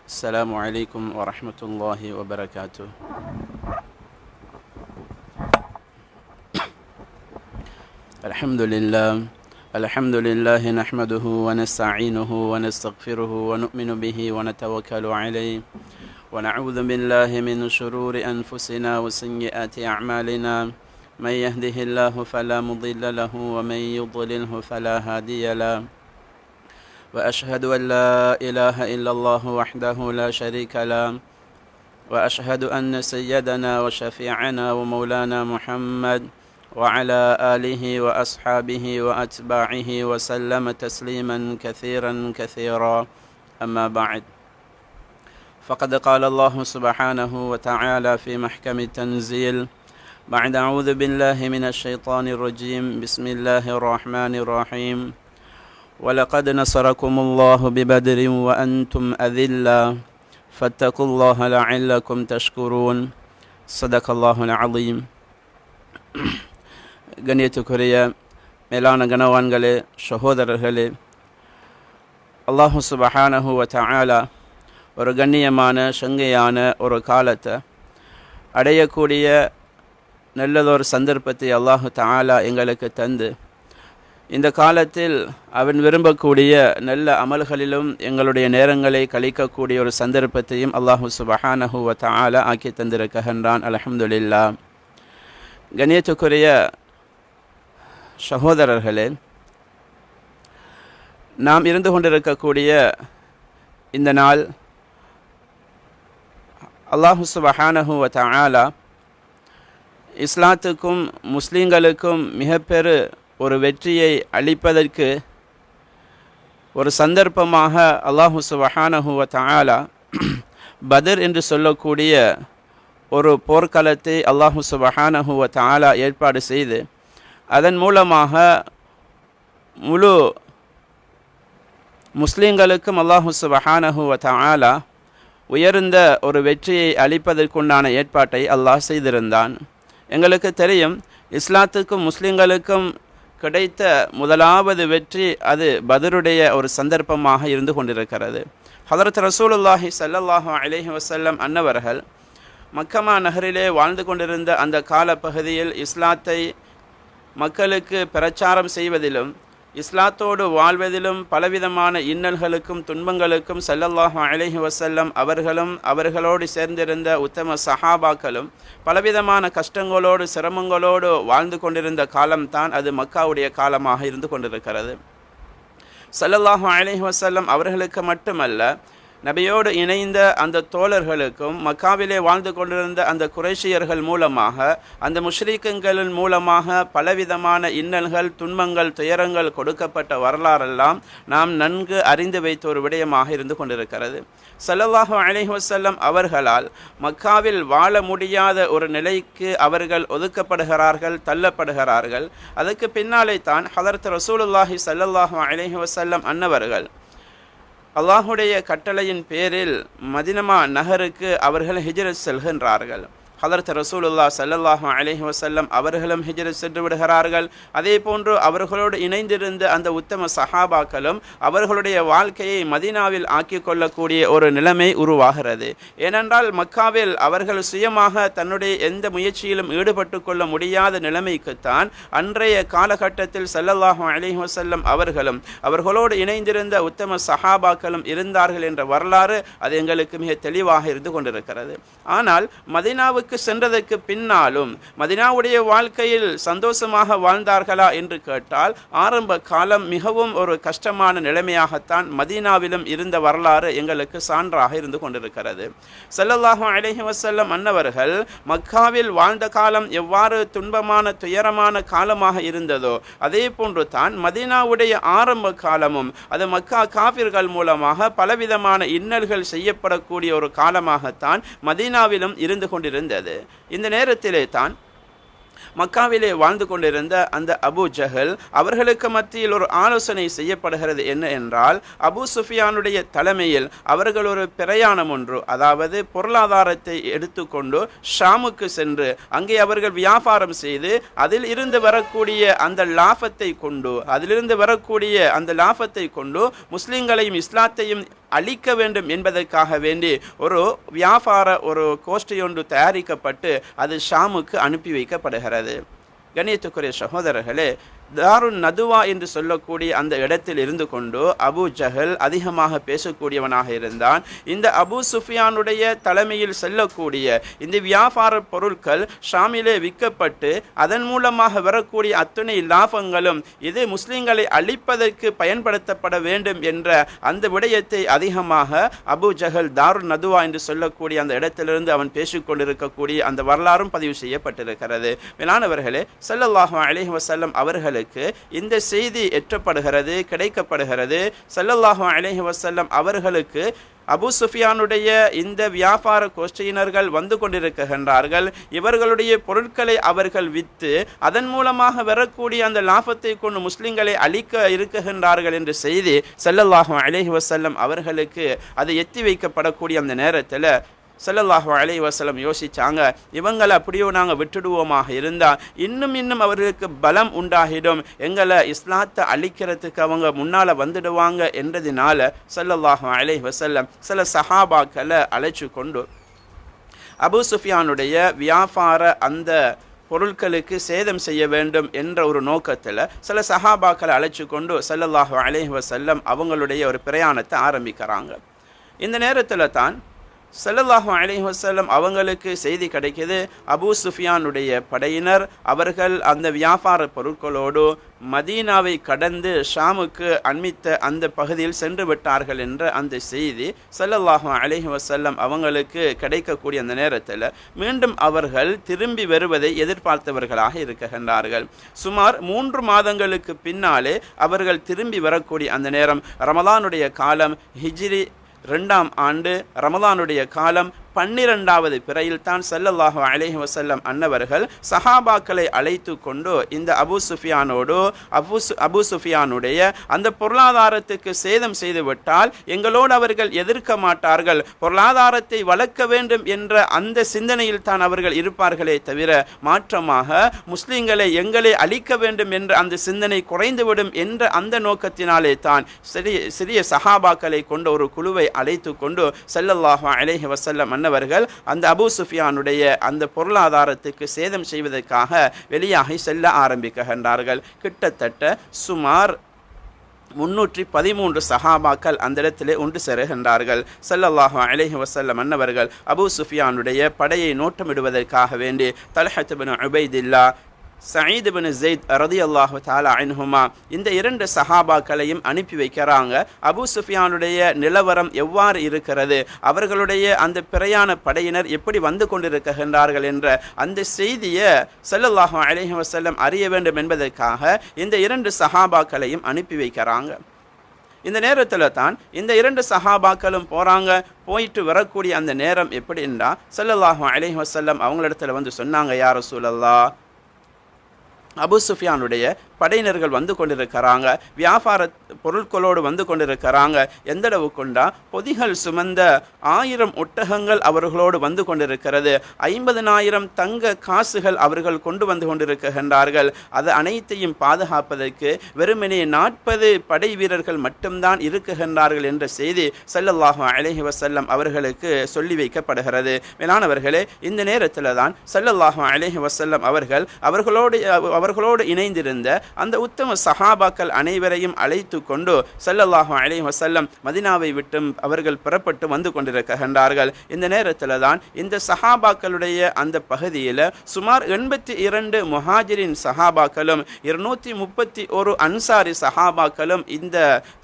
السلام عليكم ورحمة الله وبركاته. الحمد لله نحمده ونستعينه ونستغفره ونؤمن به ونتوكل عليه ونعوذ بالله من شرور أنفسنا وسيئات أعمالنا. من يهده الله فلا مضل له ومن يضلله فلا هادي له. وأشهد أن لا إله إلا الله وحده لا شريك له وأشهد أن سيدنا وشفيعنا ومولانا محمد وعلى آله وأصحابه وأتباعه وسلم تسليما كثيرا كثيرا. أما بعد، فقد قال الله سبحانه وتعالى في محكم التنزيل بعد أعوذ بالله من الشيطان الرجيم بسم الله الرحمن الرحيم ولقد نصركم الله ببدر وأنتم أذلة فاتقوا الله لعلكم تشكرون. صدق الله العظيم. கண்ணியத்துக்குரிய மேலான கனவான்களே, சகோதரர்களே, அல்லாஹு சுபஹானஹு வ தஆலா ஒரு கண்ணியமான சங்கையான ஒரு காலத்தை அடையக்கூடிய நல்லதொரு சந்தர்ப்பத்தை அல்லாஹு தஆலா எங்களுக்கு தந்து இந்த காலத்தில் அவன் விரும்பக்கூடிய நல்ல அமல்களிலும் எங்களுடைய நேரங்களை கழிக்கக்கூடிய ஒரு சந்தர்ப்பத்தையும் அல்லாஹு சுபஹானஹு வ தஆலா ஆக்கி தந்திருக்கின்றான். அல்ஹம்துலில்லாஹ். கண்ணியத்துக்குரிய சகோதரர்களே, நாம் இருந்து கொண்டிருக்கக்கூடிய இந்த நாள் அல்லாஹு சுபஹானஹு வ தஆலா இஸ்லாத்துக்கும் முஸ்லீம்களுக்கும் மிகப்பெரு ஒரு வெற்றியை அளிப்பதற்கு ஒரு சந்தர்ப்பமாக அல்லாஹு சுபஹானஹு வ தஆலா பத்ர் என்று சொல்லக்கூடிய ஒரு போர்க்களத்தை அல்லாஹு சுபஹானஹு வ தஆலா ஏற்பாடு செய்து அதன் மூலமாக முழு முஸ்லீம்களுக்கும் அல்லாஹு சுபஹானஹு வ தஆலா உயர்ந்த ஒரு வெற்றியை அளிப்பதற்குண்டான ஏற்பாட்டை அல்லாஹ் செய்திருந்தான். எங்களுக்கு தெரியும், இஸ்லாத்துக்கும் முஸ்லீம்களுக்கும் கிடைத்த முதலாவது வெற்றி அது பத்ருடைய ஒரு சந்தர்ப்பமாக இருந்து கொண்டிருக்கிறது. ஹதரத் ரசூலுல்லாஹி ஸல்லல்லாஹு அலைஹி வஸல்லம் அன்னவர்கள் மக்கமா நகரிலே வாழ்ந்து கொண்டிருந்த அந்த காலப்பகுதியில் இஸ்லாத்தை மக்களுக்கு பிரச்சாரம் செய்வதிலும் இஸ்லாத்தோடு வாழ்வதிலும் பலவிதமான இன்னல்களுக்கும் துன்பங்களுக்கும் ஸல்லல்லாஹு அலைஹி வஸல்லம் அவர்களும் அவர்களோடு சேர்ந்திருந்த உத்தம சஹாபாக்களும் பலவிதமான கஷ்டங்களோடு சிரமங்களோடு வாழ்ந்து கொண்டிருந்த காலம்தான் அது மக்காவுடைய காலமாக இருந்து கொண்டிருக்கிறது. ஸல்லல்லாஹு அலைஹி வஸல்லம் அவர்களுக்கு மட்டுமல்ல, நபியோடு இணைந்த அந்த தோழர்களுக்கும் மக்காவிலே வாழ்ந்து கொண்டிருந்த அந்த குறைஷியர்கள் மூலமாக அந்த முஷ்ரிக்குகளின் மூலமாக பலவிதமான இன்னல்கள் துன்பங்கள் துயரங்கள் கொடுக்கப்பட்ட வரலாறெல்லாம் நாம் நன்கு அறிந்து வைத்த ஒரு விடயமாக இருந்து கொண்டிருக்கிறது. ஸல்லல்லாஹு அலைஹி வஸல்லம் அவர்களால் மக்காவில் வாழ முடியாத ஒரு நிலைக்கு அவர்கள் ஒதுக்கப்படுகிறார்கள், தள்ளப்படுகிறார்கள். அதுக்கு பின்னாலே தான் ஹதரத் ரசூலுல்லாஹி ஸல்லல்லாஹு அலைஹி வஸல்லம் அன்னவர்கள் அல்லாஹுடைய கட்டளையின் பேரில் மதினா நகருக்கு அவர்கள் ஹிஜ்ரத் செல்கின்றார்கள். ஹதரத் ரசூலுல்லாஹ் ஸல்லல்லாஹு அலைஹி வஸல்லம் அவர்களும் ஹிஜ்ரத் சென்று விடுகிறார்கள். அதே போன்று அவர்களோடு இணைந்திருந்த அந்த உத்தம சஹாபாக்களும் அவர்களுடைய வாழ்க்கையை மதீனாவில் ஆக்கி கொள்ளக்கூடிய ஒரு நிலைமை உருவாகிறது. ஏனென்றால் மக்காவில் அவர்கள் சுயமாக தன்னுடைய எந்த முயற்சியிலும் ஈடுபட்டு கொள்ள முடியாத நிலைமைக்குத்தான் அன்றைய காலகட்டத்தில் ஸல்லல்லாஹு அலைஹி வஸல்லம் அவர்களும் அவர்களோடு இணைந்திருந்த உத்தம சஹாபாக்களும் இருந்தார்கள் என்ற வரலாறு அது எங்களுக்கு மிக தெளிவாக இருந்து கொண்டிருக்கிறது. ஆனால் மதீனாவுக்கு சென்றதற்கு பின்னாலும் மதீனாவுடைய வாழ்க்கையில் சந்தோஷமாக வாழ்ந்தார்களா என்று கேட்டால் ஆரம்ப காலம் மிகவும் ஒரு கஷ்டமான நிலைமையாகத்தான் மதீனாவிலும் இருந்த வரலாறு எங்களுக்கு சான்றாக இருந்து கொண்டிருக்கிறது. ஸல்லல்லாஹு அலைஹி வஸல்லம் அன்னவர்கள் மக்காவில் வாழ்ந்த காலம் எவ்வாறு துன்பமான துயரமான காலமாக இருந்ததோ அதே போன்று தான் மதீனாவுடைய ஆரம்ப காலமும் அது மக்கா காஃபிர்கள் மூலமாக பலவிதமான இன்னல்கள் செய்யப்படக்கூடிய ஒரு காலமாகத்தான் மதீனாவிலும் இருந்து கொண்டிருந்தது. இந்த நேரத்திலே தான் மக்காவிலே வாழ்ந்து கொண்டிருந்த அந்த அபு ஜஹல் அவர்களுக்கு மத்தியில் ஒரு ஆலோசனை செய்யப்படுகிறது. என்ன என்றால், அபு சுஃபியானுடைய தலைமையில் அவர்கள் ஒரு பிரயாணம் ஒன்று, அதாவது பொருளாதாரத்தை எடுத்துக்கொண்டு ஷாமுக்கு சென்று அங்கே அவர்கள் வியாபாரம் செய்து அதில் இருந்து வரக்கூடிய அந்த லாபத்தை கொண்டு முஸ்லிம்களையும் இஸ்லாத்தையும் அழிக்க வேண்டும் என்பதற்காக வேண்டி ஒரு வியாபார ஒரு கோஷ்டி ஒன்று தயாரிக்கப்பட்டு அது ஷாமுக்கு அனுப்பி வைக்கப்படுகிறது. கண்ணியத்துக்குரிய சகோதரர்களே, தாருன் நதுவா என்று சொல்லக்கூடிய அந்த இடத்தில் இருந்து கொண்டு அபு ஜஹல் அதிகமாக பேசக்கூடியவனாக இருந்தான். இந்த அபு சுஃபியானுடைய தலைமையில் செல்லக்கூடிய இந்த வியாபார பொருட்கள் ஷாமிலே விற்கப்பட்டு அதன் மூலமாக வரக்கூடிய அத்தனை லாபங்களும் இது முஸ்லிம்களை அழிப்பதற்கு பயன்படுத்தப்பட வேண்டும் என்ற அந்த விடயத்தை அதிகமாக அபு ஜஹல் தாருன் நதுவா என்று சொல்லக்கூடிய அந்த இடத்திலிருந்து அவன் பேசிக்கொண்டிருக்கக்கூடிய அந்த வரலாறும் பதிவு செய்யப்பட்டிருக்கிறது. மேலானவர்களே, ஸல்லல்லாஹு அலைஹி வஸல்லம் அவர்களுக்கு இந்த செய்தி எற்றப்படுகிறது, கிடைக்கப்படுகிறது. ஸல்லல்லாஹு அலைஹி வஸல்லம் அவர்களுக்கு அபு சுஃபியானுடைய இந்த வியாபார கோஷ்டியினர்கள் வந்து கொண்டிருக்கின்றார்கள். இவர்களுடைய பொருட்களை அவர்கள் விற்று அதன் மூலமாக வரக்கூடிய அந்த லாபத்தை கொண்டு முஸ்லிம்களை அழிக்க இருக்குகின்றார்கள் என்ற செய்தி ஸல்லல்லாஹு அலைஹி வஸல்லம் அவர்களுக்கு அது எத்தி வைக்கப்படக்கூடிய அந்த நேரத்தில் ஸல்லல்லாஹு அலைஹி வஸல்லம் யோசிச்சாங்க, இவங்களை அப்படியோ நாங்கள் விட்டுடுவோமாக இருந்தால் இன்னும் அவர்களுக்கு பலம் உண்டாகிடும், எங்களை இஸ்லாத்தை அழிக்கிறதுக்கு அவங்க முன்னால் வந்துடுவாங்க என்றதினால ஸல்லல்லாஹு அலைஹி வஸல்லம் சில சஹாபாக்களை அழைச்சி கொண்டு அபு சுஃபியானுடைய வியாபார அந்த பொருட்களுக்கு சேதம் செய்ய வேண்டும் என்ற ஒரு நோக்கத்தில் சில சஹாபாக்களை அழைச்சி கொண்டு ஸல்லல்லாஹு அலைஹி வஸல்லம் அவங்களுடைய ஒரு பிரயாணத்தை ஆரம்பிக்கிறாங்க. இந்த நேரத்தில் தான் ஸல்லல்லாஹு அலைஹி வஸல்லம் அவங்களுக்கு செய்தி கிடைக்கிது, அபு சுஃபியானுடைய படையினர் அவர்கள் அந்த வியாபார பொருட்களோடு மதீனாவை கடந்து ஷாமுக்கு அண்மித்த அந்த பகுதியில் சென்று விட்டார்கள் என்ற அந்த செய்தி ஸல்லல்லாஹு அலைஹி வஸல்லம் அவங்களுக்கு கிடைக்கக்கூடிய அந்த நேரத்தில் மீண்டும் அவர்கள் திரும்பி வருவதை எதிர்பார்த்தவர்களாக இருக்கின்றார்கள். சுமார் 3 மாதங்களுக்கு பின்னாலே அவர்கள் திரும்பி வரக்கூடிய அந்த நேரம் ரமலானுடைய காலம், ஹிஜ்ரி 2ஆம் ஆண்டு ரமலானுடைய காலம் 12வது பிறையில் தான் ஸல்லல்லாஹு அலைஹி வஸல்லம் அன்னவர்கள் சஹாபாக்களை அழைத்து கொண்டு இந்த அபு சுஃபியானுடைய அந்த பொருளாதாரத்துக்கு சேதம் செய்துவிட்டால் எங்களோடு அவர்கள் எதிர்க்க மாட்டார்கள், பொருளாதாரத்தை வளர்க்க வேண்டும் என்ற அந்த சிந்தனையில் தான் அவர்கள் இருப்பார்களே தவிர மாற்றமாக முஸ்லிம்களை எங்களை அழிக்க வேண்டும் என்ற அந்த சிந்தனை குறைந்துவிடும் என்ற அந்த நோக்கத்தினாலே தான் சிறிய சஹாபாக்களை கொண்ட ஒரு குழுவை அழைத்து கொண்டு ஸல்லல்லாஹு அலைஹி வஸல்லம் அன்னவர்கள் அந்த அபு சுஃபியானுடைய அந்த பொருளாதாரத்துக்கு சேதம் செய்வதற்காக வெளியாகி செல்ல ஆரம்பிக்கின்றார்கள். கிட்டத்தட்ட சுமார் 313 சஹாபாக்கள் அந்த இடத்திலே ஒன்று சேருகின்றார்கள். ஸல்லல்லாஹு அலைஹி வஸல்லம் அன்னவர்கள் அபு சுஃபியானுடைய படையை நோட்டமிடுவதற்காக வேண்டி தல்ஹத் இப்னு உபைதில்லா, சயீத் இப்னு ஸைத் ரலியல்லாஹு தஆலா அன்ஹுமா இந்த 2 சஹாபாக்களையும் அனுப்பி வைக்கிறாங்க. அபு சுஃபியானுடைய நிலவரம் எவ்வாறு இருக்கிறது, அவர்களுடைய அந்த பிரயாண படையினர் எப்படி வந்து கொண்டிருக்கின்றார்கள் என்ற அந்த செய்தியை ஸல்லல்லாஹு அலைஹி வஸல்லம் அறிய வேண்டும் என்பதற்காக இந்த 2 சஹாபாக்களையும் அனுப்பி வைக்கிறாங்க. இந்த நேரத்தில் தான் இந்த 2 சஹாபாக்களும் போகிறாங்க. போயிட்டு வரக்கூடிய அந்த நேரம் எப்படின்னா ஸல்லல்லாஹு அலைஹி வஸல்லம் அவங்களிடத்தில் வந்து சொன்னாங்க, யா ரசூலல்லாஹ், அபு சுஃபியானுடைய படையினர்கள் வந்து கொண்டிருக்கிறாங்க, வியாபார பொருட்களோடு வந்து கொண்டிருக்கிறாங்க. எந்த அளவு கொண்டா பொதிகள் சுமந்த 1000 ஒட்டகங்கள் அவர்களோடு வந்து கொண்டிருக்கிறது, 50,000 தங்க காசுகள் அவர்கள் கொண்டு வந்து கொண்டிருக்கின்றார்கள். அது அனைத்தையும் பாதுகாப்பதற்கு வெறுமனே 40 படை வீரர்கள் மட்டும்தான் இருக்குகின்றார்கள் என்ற செய்தி ஸல்லல்லாஹு அலைஹி வஸல்லம் அவர்களுக்கு சொல்லி வைக்கப்படுகிறது. மேலானவர்களே, இந்த நேரத்தில் தான் ஸல்லல்லாஹு அலைஹி வஸல்லம் அவர்களோடு இணைந்திருந்த அந்த உத்தம சஹாபாக்கள் அனைவரையும் அழைத்து கொண்டு ஸல்லல்லாஹு அலைஹி வஸல்லம் மதீனாவை விட்டு அவர்கள் புறப்பட்டு வந்து கொண்டிருக்கின்றார்கள். இந்த நேரத்தில் தான் இந்த சஹாபாக்களுடைய அந்த பகுதியில் சுமார் 82 முஹாஜிரின் சஹாபாக்களும் 231 அன்சாரி சஹாபாக்களும் இந்த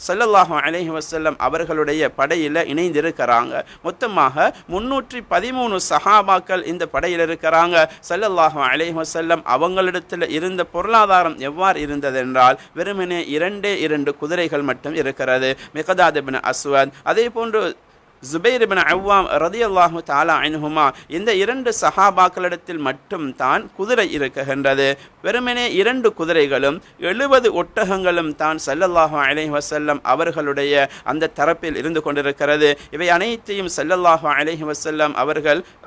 ஸல்லல்லாஹு அலைஹி வஸல்லம் அவர்களுடைய படையில் இணைந்திருக்கிறாங்க. மொத்தமாக 313 சஹாபாக்கள் இந்த படையில் இருக்கிறாங்க. ஸல்லல்லாஹு அலைஹி வஸல்லம் அவங்களிடத்தில் இருந்த பொருளாதாரம் எவ்வாறு இருந்ததென்றால் வெறுமனே 2 குதிரைகள் மட்டும் இருக்கிறது. மிக்தாத் இப்னு அஸ்வத், அதே போன்று ஜுபைர் இப்னு அவ்வாம் ரலியல்லாஹு தஆலா அன்ஹுமா, இந்த 2 சஹாபாக்களிடத்தில் மட்டும் தான் குதிரை இருக்குகின்றது. வெறுமனே 2 குதிரைகளும் 70 ஒட்டகங்களும் தான் ஸல்லல்லாஹு அலைஹி வஸல்லம் அவர்களுடைய அந்த தரப்பில் இருந்து கொண்டிருக்கிறது. இவை அனைத்தையும் ஸல்லல்லாஹு அலைஹி வஸல்லம்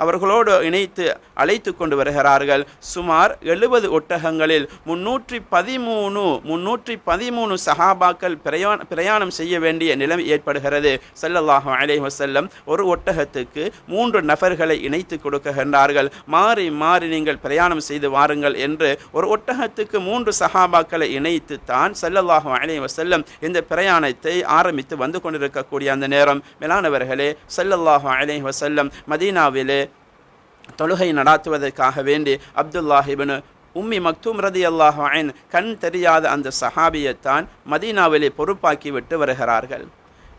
அவர்களோடு இணைத்து அழைத்து கொண்டு வருகிறார்கள். சுமார் 70 ஒட்டகங்களில் 313 சஹாபாக்கள் பிரயாணம் செய்ய வேண்டிய நிலைமை ஏற்படுகிறது. ஸல்லல்லாஹு அலைஹி வஸல்லம் ஒரு ஒட்டகத்துக்கு 3 நபர்களை இணைத்து கொடுக்கின்றார்கள். மாறி மாறி நீங்கள் பிரயாணம் செய்து வாருங்கள் என்று ஒரு ஒட்டகத்துக்கு 3 சஹாபாக்களை இணைத்து தான் ஸல்லல்லாஹு அலைஹி வஸல்லம் இந்த பிரயாணத்தை ஆரம்பித்து வந்து கொண்டிருக்கக்கூடிய அந்த நேரம். மேலானவர்களே, ஸல்லல்லாஹு அலைஹி வஸல்லம் மதீனாவிலே தொழுகை நடாத்துவதற்காக வேண்டி அப்துல்லாஹ் இப்னு உம்மி மக்தூம் ரலியல்லாஹு அன்ஹு கண் தெரியாத அந்த சஹாபியைத்தான் மதீனாவிலே பொறுப்பாக்கி விட்டு வருகிறார்கள்.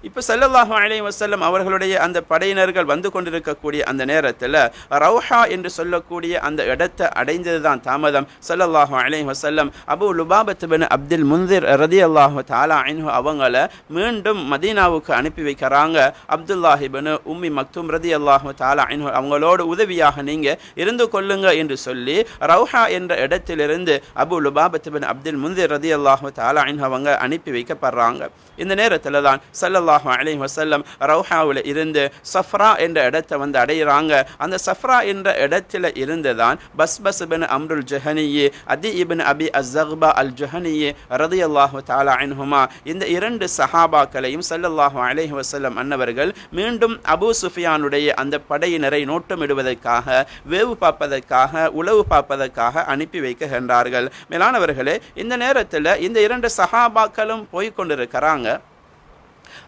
இப்போ ஸல்லல்லாஹு அலைஹி வஸல்லம் அவர்களுடைய அந்த படையினர்கள் வந்து கொண்டிருக்கக்கூடிய அந்த நேரத்தில் ரௌஹா என்று சொல்லக்கூடிய அந்த இடத்தை அடைந்தது தான் தாமதம். ஸல்லல்லாஹு அலைஹி வஸல்லம் அபூ லுபாபத் பின் அப்துல் முன்திர் ரலியல்லாஹு தஆலா அன்ஹு அவங்கள மீண்டும் மதீனாவுக்கு அனுப்பி வைக்கிறாங்க. அப்துல்லாஹ் இப்னு உம்மி மக்தூம் ரலியல்லாஹு தஆலா அன்ஹு அவங்களோடு உதவியாக நீங்கள் இருந்து கொள்ளுங்க என்று சொல்லி ரௌஹா என்ற இடத்திலிருந்து அபூ லுபாபத் பின் அப்துல் முன்திர் ரலியல்லாஹு தஆலா அன்ஹு அவங்க அனுப்பி வைக்கப்படுறாங்க. இந்த நேரத்தில் தான் ஸல்லல்லாஹு அலைஹி வஸல்லம் ரௌஹாவில் இருந்து சஃப்ரா என்ற இடத்தை வந்து அடைகிறாங்க. அந்த சஃப்ரா என்ற இடத்துல இருந்து தான் பஸ்பஸ் இப்னு அம்ருல் ஜுஹனி, அதி இப்னு அபி அஸ்ஸக்பா அல் ஜுஹனி ரலியல்லாஹு தஆலா அன்ஹுமா, இந்த 2 சஹாபாக்களையும் ஸல்லல்லாஹு அலைஹி வஸல்லம் அன்னவர்கள் மீண்டும் அபூ சுஃபியானுடைய அந்த படையினரை நோட்டமிடுவதற்காக, வேவு பார்ப்பதற்காக, உளவு பார்ப்பதற்காக அனுப்பி வைக்கின்றார்கள். மேலானவர்களே, இந்த நேரத்தில் இந்த 2 சஹாபாக்களும் போய்கொண்டிருக்கிறாங்க.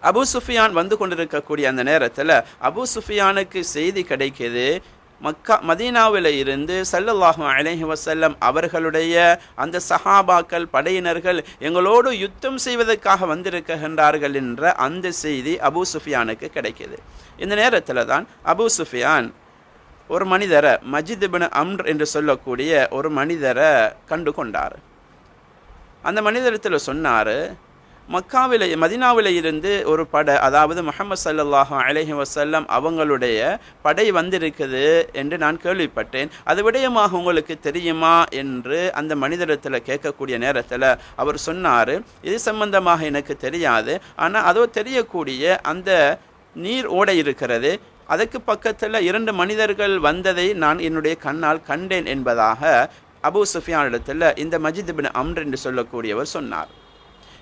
அபூ சுஃபியான் வந்து கொண்டிருக்கக்கூடிய அந்த நேரத்தில் அபூ சுஃபியானுக்கு செய்தி கிடைக்கிது, மதீனாவில் இருந்து ஸல்லல்லாஹு அலைஹி வஸல்லம் அவர்களுடைய அந்த சஹாபாக்கள் படையினர்கள் எங்களோடு யுத்தம் செய்வதற்காக வந்திருக்கின்றார்கள் என்ற அந்த செய்தி அபூ சுஃபியானுக்கு கிடைக்கிது. இந்த நேரத்தில் தான் அபூ சுஃபியான் ஒரு மனிதரை, மஜித் இப்னு அம்ர் என்று சொல்லக்கூடிய ஒரு மனிதரை கண்டு கொண்டார். அந்த மனிதரத்தில் சொன்னார், மதீனாவில் இருந்து ஒரு படை, அதாவது முஹம்மது ஸல்லல்லாஹு அலைஹி வஸல்லம் அவங்களுடைய படை வந்திருக்குது என்று நான் கேள்விப்பட்டேன். அது விடயமாக உங்களுக்கு தெரியுமா என்று அந்த மனிதரிடத்தில் கேட்கக்கூடிய நேரத்தில் அவர் சொன்னார், இது சம்பந்தமாக எனக்கு தெரியாது, ஆனால் அதோ தெரியக்கூடிய அந்த நீர் ஓடை இருக்கிறது, அதற்கு பக்கத்தில் 2 மனிதர்கள் வந்ததை நான் என்னுடைய கண்ணால் கண்டேன் என்பதாக அபூ சுஃபியானிடத்தில் இந்த மஜித் இப்னு அம்ர் என்று சொல்லக்கூடியவர் சொன்னார்.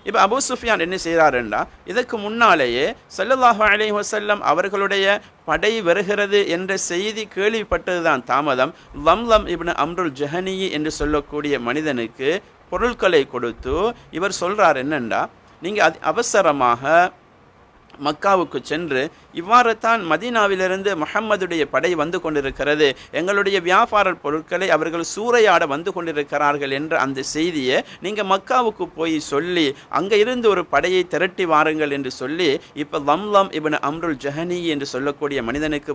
இப்போ அபூ சுஃபியான் என்ன செய்கிறாருண்டா, இதற்கு முன்னாலேயே ஸல்லல்லாஹு அலைஹி வஸல்லம் அவர்களுடைய படை வருகிறது என்ற செய்தி கேள்விப்பட்டது தான் தாமதம். லம்லம் இப்னு அம்ருல் ஜுஹனி என்று சொல்லக்கூடிய மனிதனுக்கு பொருட்களை கொடுத்து இவர் சொல்கிறார் என்னண்டா, நீங்கள் அவசரமாக மக்காவுக்கு சென்று இவ்வாறு தான் மதீனாவிலிருந்து முஹம்மதுடைய படை வந்து கொண்டிருக்கிறது, எங்களுடைய வியாபார பொருட்களை அவர்கள் சூறையாட வந்து கொண்டிருக்கிறார்கள் என்ற அந்த செய்தியை நீங்கள் மக்காவுக்கு போய் சொல்லி அங்கே இருந்து ஒரு படையை திரட்டி வாருங்கள் என்று சொல்லி இப்போ லம்லம் இப்னு அம்ருல் ஜுஹனி என்று சொல்லக்கூடிய மனிதனுக்கு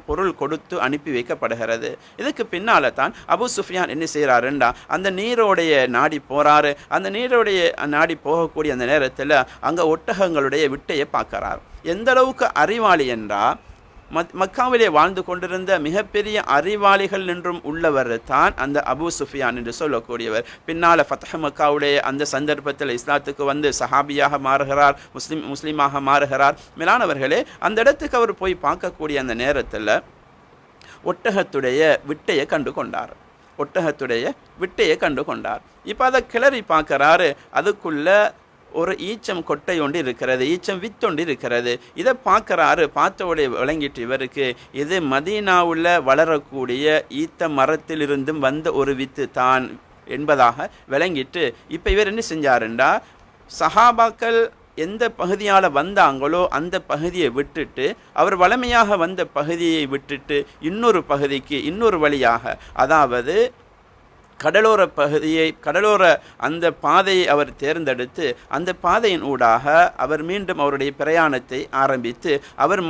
பொருள் கொடுத்து அனுப்பி வைக்கப்படுகிறது. இதுக்கு பின்னால் தான் அபூ சுஃபியான் என்ன செய்கிறாருண்டா, அந்த நீரோடைய நாடி போகிறாரு. அந்த நீரோடைய நாடி போகக்கூடிய அந்த நேரத்தில் அங்கே ஒட்டகங்களுடைய விட்டையை பார்க்குறார். எந்த அளவுக்கு அறிவாளி என்றால், மக்காவிலே வாழ்ந்து கொண்டிருந்த மிகப்பெரிய அறிவாளிகள் என்றும் உள்ளவர் தான் அந்த அபூ சுஃபியான் என்று சொல்லக்கூடியவர். பின்னால் ஃபத்ஹ் மக்காவுடைய அந்த சந்தர்ப்பத்தில் இஸ்லாத்துக்கு வந்து சஹாபியாக மாறுகிறார், முஸ்லீமாக மாறுகிறார். மேலானவர்களே, அந்த இடத்துக்கு அவர் போய் பார்க்கக்கூடிய அந்த நேரத்தில் ஒட்டகத்துடைய விட்டையை கண்டு கொண்டார். இப்போ அதை கிளறி பார்க்குறாரு. அதுக்குள்ள ஒரு ஈச்சம் கொட்டை ஒன்று இருக்கிறது, ஈச்சம் வித்தொண்டு இருக்கிறது. இதை பார்க்குறாரு. பார்த்தோடைய விளங்கிட்டு இவருக்கு இது மதீனாவில் வளரக்கூடிய ஈத்த மரத்திலிருந்தும் வந்த ஒரு வித்து தான் என்பதாக விளங்கிட்டு இப்போ இவர் என்ன செஞ்சாருண்டா, சஹாபாக்கள் எந்த பகுதியால் வந்தாங்களோ அந்த பகுதியை விட்டுட்டு, அவர் வளமையாக வந்த பகுதியை விட்டுட்டு இன்னொரு பகுதிக்கு, இன்னொரு வழியாக, அதாவது கடலோர அந்த பாதையை அவர் தேர்ந்தெடுத்து அந்த பாதையின் ஊடாக அவர் மீண்டும் அவருடைய பிரயாணத்தை ஆரம்பித்து அவர்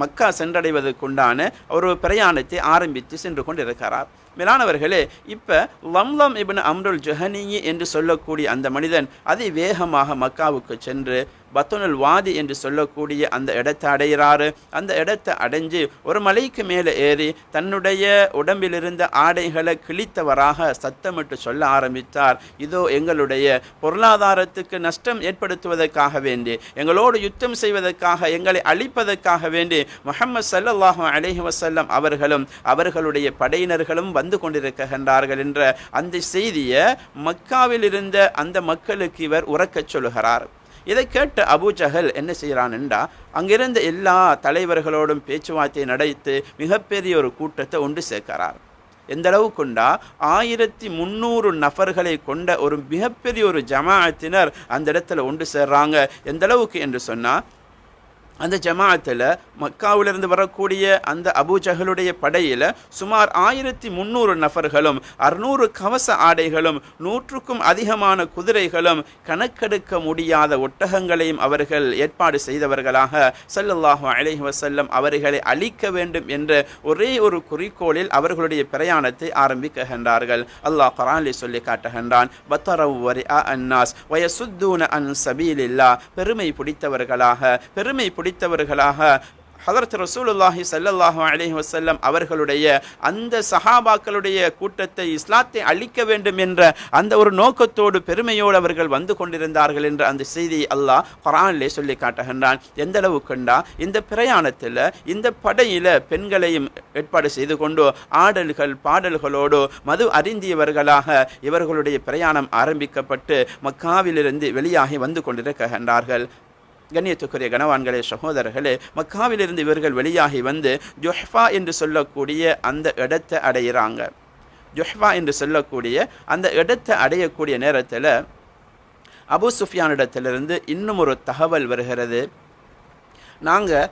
மக்கா சென்றடைவதற்குண்டான ஒரு பிரயாணத்தை ஆரம்பித்து சென்று கொண்டிருக்கிறார். மேலானவர்களே, இப்போ லம்லம் இப்னு அம்ருல் ஜுஹனி என்று சொல்லக்கூடிய அந்த மனிதன் அதிவேகமாக மக்காவுக்கு சென்று பத்துனுல் வாதி என்று சொல்லக்கூடிய அந்த இடத்தை அடைகிறாரு. அந்த இடத்தை அடைஞ்சு ஒரு மலைக்கு மேலே ஏறி தன்னுடைய உடம்பில் இருந்த ஆடைகளை கிழித்தவராக சத்தமிட்டு சொல்ல ஆரம்பித்தார், இதோ எங்களுடைய பொருளாதாரத்துக்கு நஷ்டம் ஏற்படுத்துவதற்காக வேண்டி, எங்களோடு யுத்தம் செய்வதற்காக, எங்களை அழிப்பதற்காக வேண்டி முஹம்மது ஸல்லல்லாஹு அலைஹி வஸல்லம் அவர்களும் அவர்களுடைய படையினர்களும் வந்து கொண்டிருக்கின்றார்கள் என்ற அந்த செய்தியை மக்காவில் இருந்த அந்த மக்களுக்கு இவர் உரக்கச் சொல்லுகிறார். இதை கேட்ட அபூ ஜஹல் என்ன செய்கிறான் என்றா, அங்கிருந்த எல்லா தலைவர்களோடும் பேச்சுவார்த்தை நடத்தி மிகப்பெரிய ஒரு கூட்டத்தை ஒன்று சேர்க்கிறார். எந்த அளவுக்குண்டா 1300 நபர்களை கொண்ட ஒரு மிகப்பெரிய ஒரு ஜமாஅத்தினர் அந்த இடத்துல ஒன்று சேர்றாங்க. எந்த அளவுக்கு என்று சொன்னால், அந்த ஜமாஅத்தில் மக்காவிலிருந்து வரக்கூடிய அந்த அபூ ஜஹலுடைய படையில் சுமார் 1300 நபர்களும் 600 கவச ஆடைகளும் 100க்கும் அதிகமான குதிரைகளும் கணக்கெடுக்க முடியாத ஒட்டகங்களையும் அவர்கள் ஏற்பாடு செய்தவர்களாக ஸல்லல்லாஹு அலைஹி வஸல்லம் அவர்களை அழிக்க வேண்டும் என்ற ஒரே ஒரு குறிக்கோளில் அவர்களுடைய பிரயாணத்தை ஆரம்பிக்கின்றார்கள். அல்லாஹ் குர்ஆனில் சொல்லி காட்டுகின்றான், பத்தரவு வரிஆ அன்னாஸ் வயசுத்தூன அன் சபீலில்லாஹ், பெருமை பிடித்தவர்களாக ஹதரத் ரசூலுல்லாஹி ஸல்லல்லாஹு அலைஹி வஸல்லம் அவர்களுடைய அந்த சஹாபாக்களுடைய கூட்டத்தை இஸ்லாத்தை அழிக்க வேண்டும் என்ற அந்த ஒரு நோக்கத்தோடு பெருமையோடு அவர்கள் வந்து கொண்டிருந்தார்கள் என்ற அந்த செய்தியை அல்லாஹ் குர்ஆனிலே சொல்லி காட்டுகின்றான். எந்த அளவுக்குண்டா, இந்த பிரயாணத்தில் இந்த படையில் பெண்களையும் ஏற்பாடு செய்து கொண்டு ஆடல்கள் பாடல்களோடு மது அருந்தியவர்களாக இவர்களுடைய பிரயாணம் ஆரம்பிக்கப்பட்டு மக்காவிலிருந்து வெளியாகி வந்து கொண்டிருக்கின்றார்கள். கண்ணியத்துக்குரிய கனவான்களே, சகோதரர்களே, மக்காவிலிருந்து இவர்கள் வெளியாகி வந்து ஜுஹ்ஃபா என்று சொல்லக்கூடிய அந்த இடத்தை அடைகிறாங்க. ஜுஹ்ஃபா என்று சொல்லக்கூடிய அந்த இடத்தை அடையக்கூடிய நேரத்தில் அபூ சுஃபியானிடத்திலிருந்து இன்னும் ஒரு தகவல் வருகிறது. நாங்கள்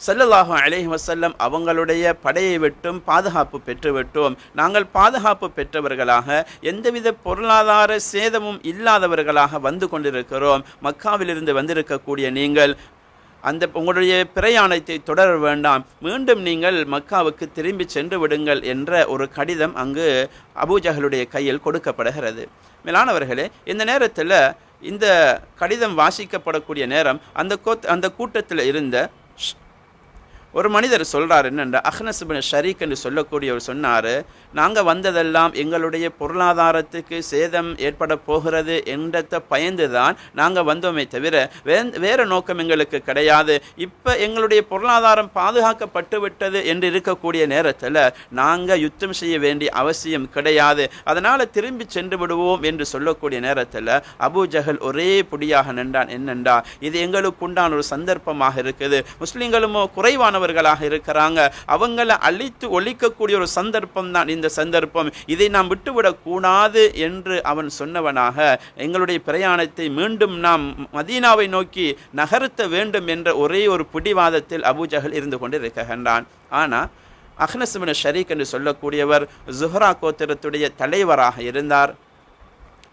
ஸல்லல்லாஹு அலைஹி வஸல்லம் அவங்களுடைய படையை விட்டும் பாதுகாப்பு பெற்றுவிட்டோம். நாங்கள் பாதுகாப்பு பெற்றவர்களாக எந்தவித பொருளாதார சேதமும் இல்லாதவர்களாக வந்து கொண்டிருக்கிறோம். மக்காவிலிருந்து வந்திருக்கக்கூடிய நீங்கள் அந்த உங்களுடைய பிரயாணத்தை தொடர வேண்டாம், மீண்டும் நீங்கள் மக்காவுக்கு திரும்பி சென்று விடுங்கள் என்ற ஒரு கடிதம் அங்கு அபூ ஜஹலுடைய கையில் கொடுக்கப்படுகிறது. மேலானவர்களே, இந்த நேரத்தில் இந்த கடிதம் வாசிக்கப்படக்கூடிய நேரம் அந்த கூட்டத்தில் இருந்த ஒரு மனிதர் சொல்கிறார், என்னென்ற அஹ்னஸ் இப்னு ஷரீக் என்று சொல்லக்கூடியவர் சொன்னார், நாங்கள் வந்ததெல்லாம் எங்களுடைய பொருளாதாரத்துக்கு சேதம் ஏற்பட போகிறது என்றதை பயந்து தான் நாங்கள் வந்தோமே தவிர வேறு நோக்கம் எங்களுக்கு கிடையாது. இப்போ எங்களுடைய பொருளாதாரம் பாதுகாக்கப்பட்டு விட்டது என்று இருக்கக்கூடிய நேரத்தில் நாங்கள் யுத்தம் செய்ய வேண்டிய அவசியம் கிடையாது, அதனால் திரும்பி சென்று விடுவோம் என்று சொல்லக்கூடிய நேரத்தில் அபூ ஜஹல் ஒரே புடியாக நின்றான். என்னென்றா, இது எங்களுக்கு உண்டான ஒரு சந்தர்ப்பமாக இருக்குது, முஸ்லிம்களுமோ குறைவானவர்களாக இருக்கிறாங்க, அவங்களை அழித்து ஒழிக்கக்கூடிய ஒரு சந்தர்ப்பம் தான் இந்த சந்தர்ப்பம், இதை நாம் விட்டுவிடக்கூடாது என்று அவன் சொன்னவனாக எங்களுடைய பிரயாணத்தை மீண்டும் நாம் மதீனாவை நோக்கி நகர்த்த வேண்டும் என்ற ஒரே ஒரு பிடிவாதத்தில் அபூ ஜஹல் இருந்து கொண்டிருக்கின்றான். ஆனால் அஹ்னஸ் இப்னு ஷரீக் என்று சொல்லக்கூடியவர் ஜுஹ்ரா கோத்திரத்துடைய தலைவராக இருந்தார்.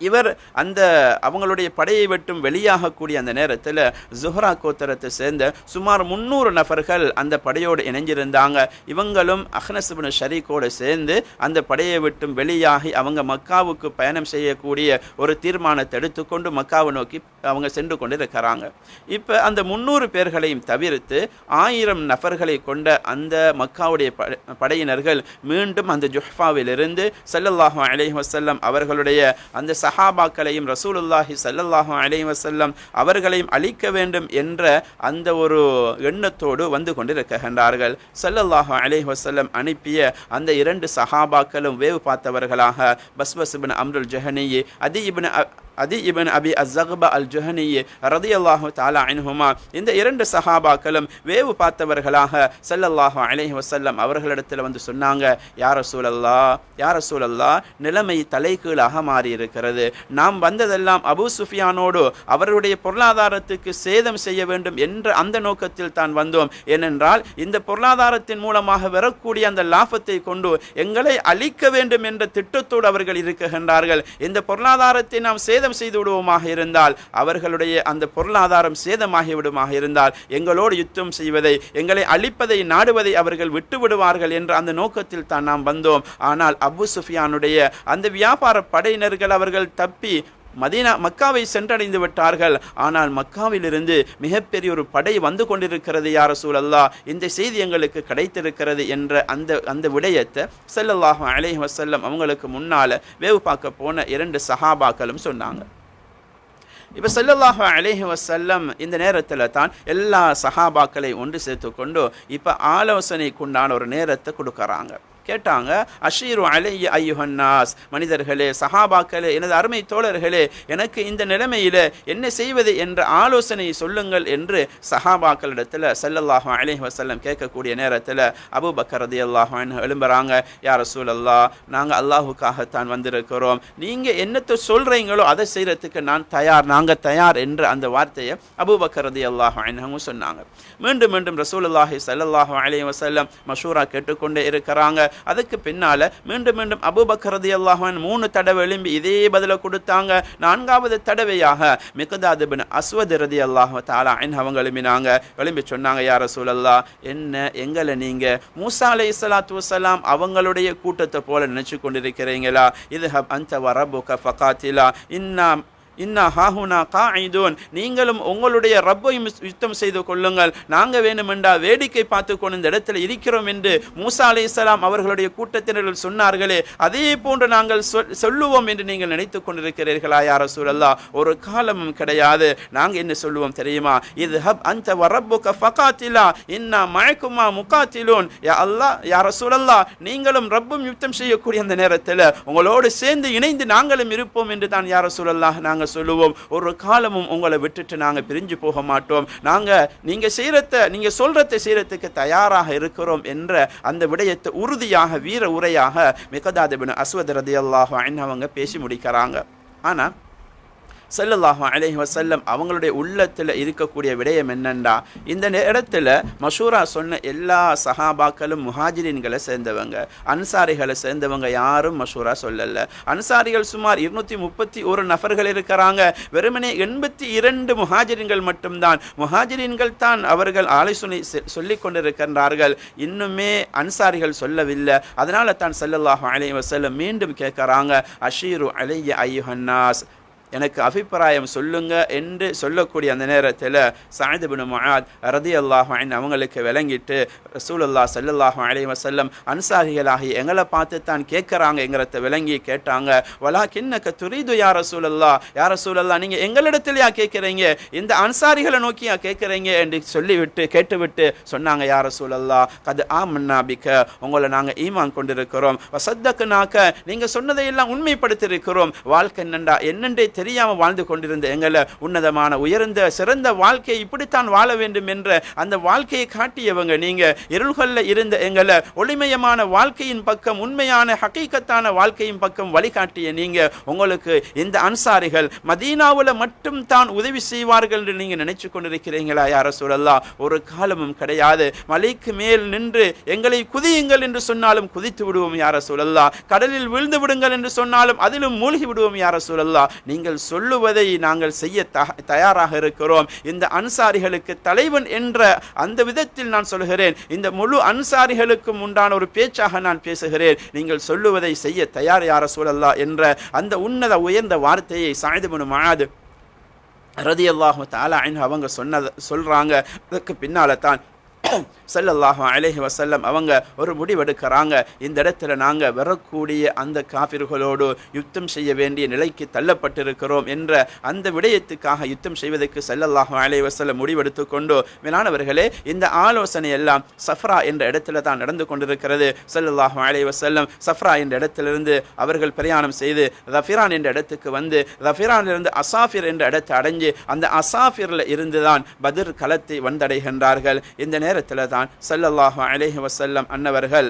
இவர் அந்த அவங்களுடைய படையை விட்டும் வெளியாகக்கூடிய அந்த நேரத்தில் ஜுஹ்ரா கோத்திரத்தை சேர்ந்த சுமார் 300 நபர்கள் அந்த படையோடு இணைஞ்சிருந்தாங்க. இவங்களும் அஹ்னஸ் இப்னு ஷரீக்கோடு சேர்ந்து அந்த படையை விட்டும் வெளியாகி அவங்க மக்காவுக்கு பயணம் செய்யக்கூடிய ஒரு தீர்மானத்தை எடுத்துக்கொண்டு மக்காவை நோக்கி அவங்க சென்று கொண்டு இருக்கிறாங்க. இப்போ அந்த 300 பேர்களையும் தவிர்த்து 1000 நபர்களை கொண்ட அந்த மக்காவுடைய படையினர்கள் மீண்டும் அந்த ஜுஹ்ஃபாவிலிருந்து ஸல்லல்லாஹு அலைஹி வஸல்லம் அவர்களுடைய அந்த சஹாபாக்களையும் ரசூலுல்லாஹி ஸல்லல்லாஹு அலைஹி வஸல்லம் அவர்களையும் அழிக்க வேண்டும் என்ற அந்த ஒரு எண்ணத்தோடு வந்து கொண்டிருக்கின்றார்கள். ஸல்லல்லாஹு அலைஹி வஸல்லம் அனுப்பிய அந்த 2 சஹாபாக்களும் வேவு பார்த்தவர்களாக பஸ்பஸ் இப்னு அம்ருல் ஜஹனி, அதி இப்னு அபி அஸ்ஸக்பா அல் ஜுஹனி ரலியல்லாஹு தஆலா அன்ஹுமா, இந்த 2 சஹாபாக்களும் வேவு பார்த்தவர்களாக ஸல்லல்லாஹு அலைஹி வஸல்லம் அவர்களிடத்தில் வந்து சொன்னாங்க, யா ரசூலல்லாஹ், நிலைமை தலைகீழாக மாறி இருக்கிறது. நாம் வந்ததெல்லாம் அபூ சுஃபியானோடு அவருடைய பொருளாதாரத்துக்கு சேதம் செய்ய வேண்டும் என்ற அந்த நோக்கத்தில் தான் வந்தோம். ஏனென்றால் இந்த பொருளாதாரத்தின் மூலமாக வரக்கூடிய அந்த லாபத்தை கொண்டு எங்களை அழிக்க வேண்டும் என்ற திட்டத்தோடு அவர்கள் இருக்கின்றார்கள். இந்த பொருளாதாரத்தை நாம் சேதம் செய்து விடுவோமாக இருந்தால், அவர்களுடைய அந்த பொருளாதாரம் சேதமாகி விடுமாக இருந்தால், எங்களோடு யுத்தம் செய்வதை, எங்களை அழிப்பதை நாடுவதை அவர்கள் விட்டு விடுவார்கள் என்ற அந்த நோக்கத்தில் தான் நாம் வந்தோம். ஆனால் அபூ சுஃபியானுடைய அந்த வியாபார படையினர்கள் அவர்கள் தப்பி மக்காவை சென்றடைந்து விட்டார்கள். ஆனால் மக்காவிலிருந்து மிகப்பெரிய ஒரு படை வந்து கொண்டிருக்கிறது யா ரசூலல்லாஹ், இந்த செய்தி எங்களுக்கு கிடைத்திருக்கிறது என்ற அந்த விடயத்தை ஸல்லல்லாஹு அலைஹி வஸல்லம் அவங்களுக்கு முன்னால வேவு பார்க்க போன 2 சஹாபாக்களும் சொன்னாங்க. இப்போ ஸல்லல்லாஹு அலைஹி வஸல்லம் இந்த நேரத்தில் தான் எல்லா சஹாபாக்களை ஒன்று சேர்த்து கொண்டு இப்போ ஆலோசனைக்குண்டான ஒரு நேரத்தை கொடுக்குறாங்க. கேட்டாங்க, அஷீரு அலைய ஐயுஹன்னாஸ், மனிதர்களே, சஹாபாக்களே, எனது அருமை தோழர்களே, எனக்கு இந்த நிலைமையில் என்ன செய்வது என்ற ஆலோசனை சொல்லுங்கள் என்று சஹாபாக்களிடத்தில் ஸல்லல்லாஹு அலைஹி வஸல்லம் கேட்கக்கூடிய நேரத்தில் அபூபக்கர் ரலியல்லாஹு அன்ஹு எழும்புறாங்க. யா ரசூலல்லாஹ், நாங்கள் அல்லாஹுக்காகத்தான் வந்திருக்கிறோம், நீங்கள் என்னத்தை சொல்கிறீங்களோ அதை செய்கிறதுக்கு நாங்கள் தயார் என்ற அந்த வார்த்தையை அபூபக்கர் ரலியல்லாஹு அன்ஹு சொன்னாங்க. மீண்டும் மீண்டும் ரசூலுல்லாஹி ஸல்லல்லாஹு அலைஹி வஸல்லம் மஷூரா கேட்டுக்கொண்டே இருக்கிறாங்க. அதுக்கு பின்னால மீண்டும் மீண்டும் அபூபக்கர் ரலியல்லாஹு அன்ஹு 3 தடவை எழும்பி இதே பதில கொடுத்தாங்க. 4வது தடவையாக மிக்தாத் இப்னு அஸ்வத் ரலியல்லாஹு தஆலா அன்ஹு அவங்க எழும்பி சொன்னாங்க, யா ரசூலல்லாஹ், என்ன எங்களை நீங்க மூசா அலைஹிஸ்ஸலாத்து வஸ்ஸலாம் அவங்களுடைய கூட்டத்தை போல நினைச்சு கொண்டிருக்கிறீங்களா? இதுஹப் அன்த வ ரப்புக ஃபகாத்திலா இன்னா ஹாஹுனா காயிதூன், நீங்களும் உங்களுடைய ரப்பையும் யுத்தம் செய்து கொள்ளுங்கள், நாங்கள் வேணுமெண்டா வேடிக்கை பார்த்து கொண்டு இந்த இடத்துல இருக்கிறோம் என்று மூசா அலைஹிஸ்ஸலாம் அவர்களுடைய கூட்டத்தினர்கள் சொன்னார்களே, அதே போன்று நாங்கள் சொல்லுவோம் என்று நீங்கள் நினைத்து கொண்டிருக்கிறீர்களா யா ரசூலல்லாஹ்? ஒரு காலமும் கிடையாது. நாங்கள் என்ன சொல்லுவோம் தெரியுமா? இதுஹப் அன்த வ ரப்புக ஃபகாத்திலா இன்னா மஅகுமா முகாத்திலூன், யா அல்லாஹ், யா ரசூலல்லாஹ், நீங்களும் ரப்பும் யுத்தம் செய்யக்கூடிய அந்த நேரத்தில் உங்களோடு சேர்ந்து இணைந்து நாங்களும் இருப்போம் என்று தான் யா ரசூலல்லாஹ் நாங்கள் சொல்லுவோம். ஒரு காலமும் உங்களை விட்டுட்டு நாங்கள் பிரிஞ்சு போக மாட்டோம். நீங்க சொல்றதை செய்யறதுக்கு தயாராக இருக்கிறோம் என்ற அந்த விடயத்தை உறுதியாக வீர உரையாக மிக்தாத் இப்னு அஸ்வத் ரலியல்லாஹு அன்ஹு அவங்க பேசி முடிக்கிறாங்க. ஆனா ஸல்லல்லாஹு அலைஹி வஸல்லம் அவங்களுடைய உள்ளத்தில் இருக்கக்கூடிய விடயம் என்னண்டா, இந்த இடத்துல மஷூரா சொன்ன எல்லா சஹாபாக்களும் முஹாஜிரின்களை சேர்ந்தவங்க, அன்சாரிகளை சேர்ந்தவங்க யாரும் மஷூரா சொல்லல. அன்சாரிகள் சுமார் 231 நபர்கள் இருக்கிறாங்க. வெறுமனே 82 முஹாஜிரின்கள் மட்டும்தான். முஹாஜிரின்கள் தான் அவர்கள் ஆலோசனை சொல்லிக் கொண்டிருக்கின்றார்கள். இன்னுமே அன்சாரிகள் சொல்லவில்லை. அதனால தான் ஸல்லல்லாஹு அலைஹி வஸல்லம் மீண்டும் கேட்கிறாங்க, அஷீரு அலைய ஐயுஹன்னாஸ், எனக்கு அபிப்பிராயம் சொல்லுங்க என்று சொல்லக்கூடிய அந்த நேரத்தில் சஅத் இப்னு முஆத் ரலியல்லாஹு அன்ஹு அவங்களுக்கு விளங்கிட்டு ரசூலுல்லாஹ் ஸல்லல்லாஹு அலைஹி வஸல்லம் அன்சாரிகளாகி எங்களை பார்த்து தான் கேட்குறாங்கங்கிறத விளங்கி கேட்டாங்க. வலாகின்னக துரீது யா ரசூலல்லாஹ், யா ரசூலல்லாஹ், நீங்கள் எங்களிடத்திலேயா கேட்குறீங்க, இந்த அன்சாரிகளை நோக்கியா கேட்குறீங்க என்று சொல்லிவிட்டு கேட்டுவிட்டு சொன்னாங்க, யா ரசூலல்லாஹ், கத் ஆமன்னா பிக, உங்களை நாங்கள் ஈமான் கொண்டிருக்கிறோம், வஸத்தக்னாக, நீங்கள் சொன்னதையெல்லாம் உண்மைப்படுத்தியிருக்கிறோம், வாழ்க்கை என்னென்றே தெரியாமல் வாழ்ந்து கொண்டிருந்த எங்களை உன்னதமான உயர்ந்த சிறந்த வாழ்க்கையை இப்படித்தான் வாழ வேண்டும் என்ற அந்த வாழ்க்கையை காட்டியவங்க நீங்க. இருள்களில் இருந்த எங்களை ஒளிமயமான வாழ்க்கையின் பக்கம், உண்மையான ஹகீகத்தான வாழ்க்கையின் பக்கம் வழிகாட்டிய நீங்க. உங்களுக்கு இந்த அன்சாரிகள் மதீனாவில் மட்டும் தான் உதவி செய்வார்கள் என்று நீங்க நினைச்சு கொண்டிருக்கிறீங்களா யா ரசூலல்லாஹ்? ஒரு காலமும் கிடையாது. மலைக்கு மேல் நின்று எங்களை குதியுங்கள் என்று சொன்னாலும் குதித்து விடுவோம் யா ரசூலல்லாஹ். கடலில் விழுந்து விடுங்கள் என்று சொன்னாலும் அதிலும் மூழ்கி விடுவோம் யா ரசூலல்லாஹ். நீங்கள் சொல்லுவதை நாங்கள் செய்ய தயாராக இருக்கிறோம். இந்த அன்சாரிகளுக்கு தலைவன் என்ற அந்த விதத்தில் நான் சொல்கிறேன். இந்த முழு அன்சாரிகளுக்கும் உண்டான ஒரு பேச்சாக நான் பேசுகிறேன். நீங்கள் சொல்லுவதை செய்ய தயார் யா ரசூலல்லாஹ் என்ற அந்த உன்னத உயர்ந்த வார்த்தையை சஅத் இப்னு முஆத் ரலியல்லாஹு தஆலா அன்ஹு அவங்க சொல்றாங்க. அதுக்கு பின்னால தான் ஸல்லல்லாஹு அலைஹி வஸல்லம் அவங்க ஒரு முடிவெடுக்கிறாங்க. இந்த இடத்துல நாங்கள் வரக்கூடிய அந்த காஃபிர்களோடு யுத்தம் செய்ய வேண்டிய நிலைக்கு தள்ளப்பட்டிருக்கிறோம் என்ற அந்த விடயத்துக்காக யுத்தம் செய்வதற்கு ஸல்லல்லாஹு அலைஹி வஸல்லம் முடிவெடுத்து கொண்டு, மேலானவர்களே, இந்த ஆலோசனை எல்லாம் சஃப்ரா என்ற இடத்துல தான் நடந்து கொண்டிருக்கிறது. ஸல்லல்லாஹு அலைஹி வஸல்லம் சஃப்ரா என்ற இடத்திலிருந்து அவர்கள் பிரயாணம் செய்து ரஃபிரான் என்ற இடத்துக்கு வந்து, ரஃபிரானிலிருந்து அசாஃபிர் என்ற இடத்தை அடைஞ்சு அந்த அசாஃபிரில் இருந்து தான் பத்ர் களத்தை வந்தடைகின்றார்கள். இந்த நேரத்தில் தான் ஸல்லல்லாஹு அலைஹி வஸல்லம் அன்னவர்கள்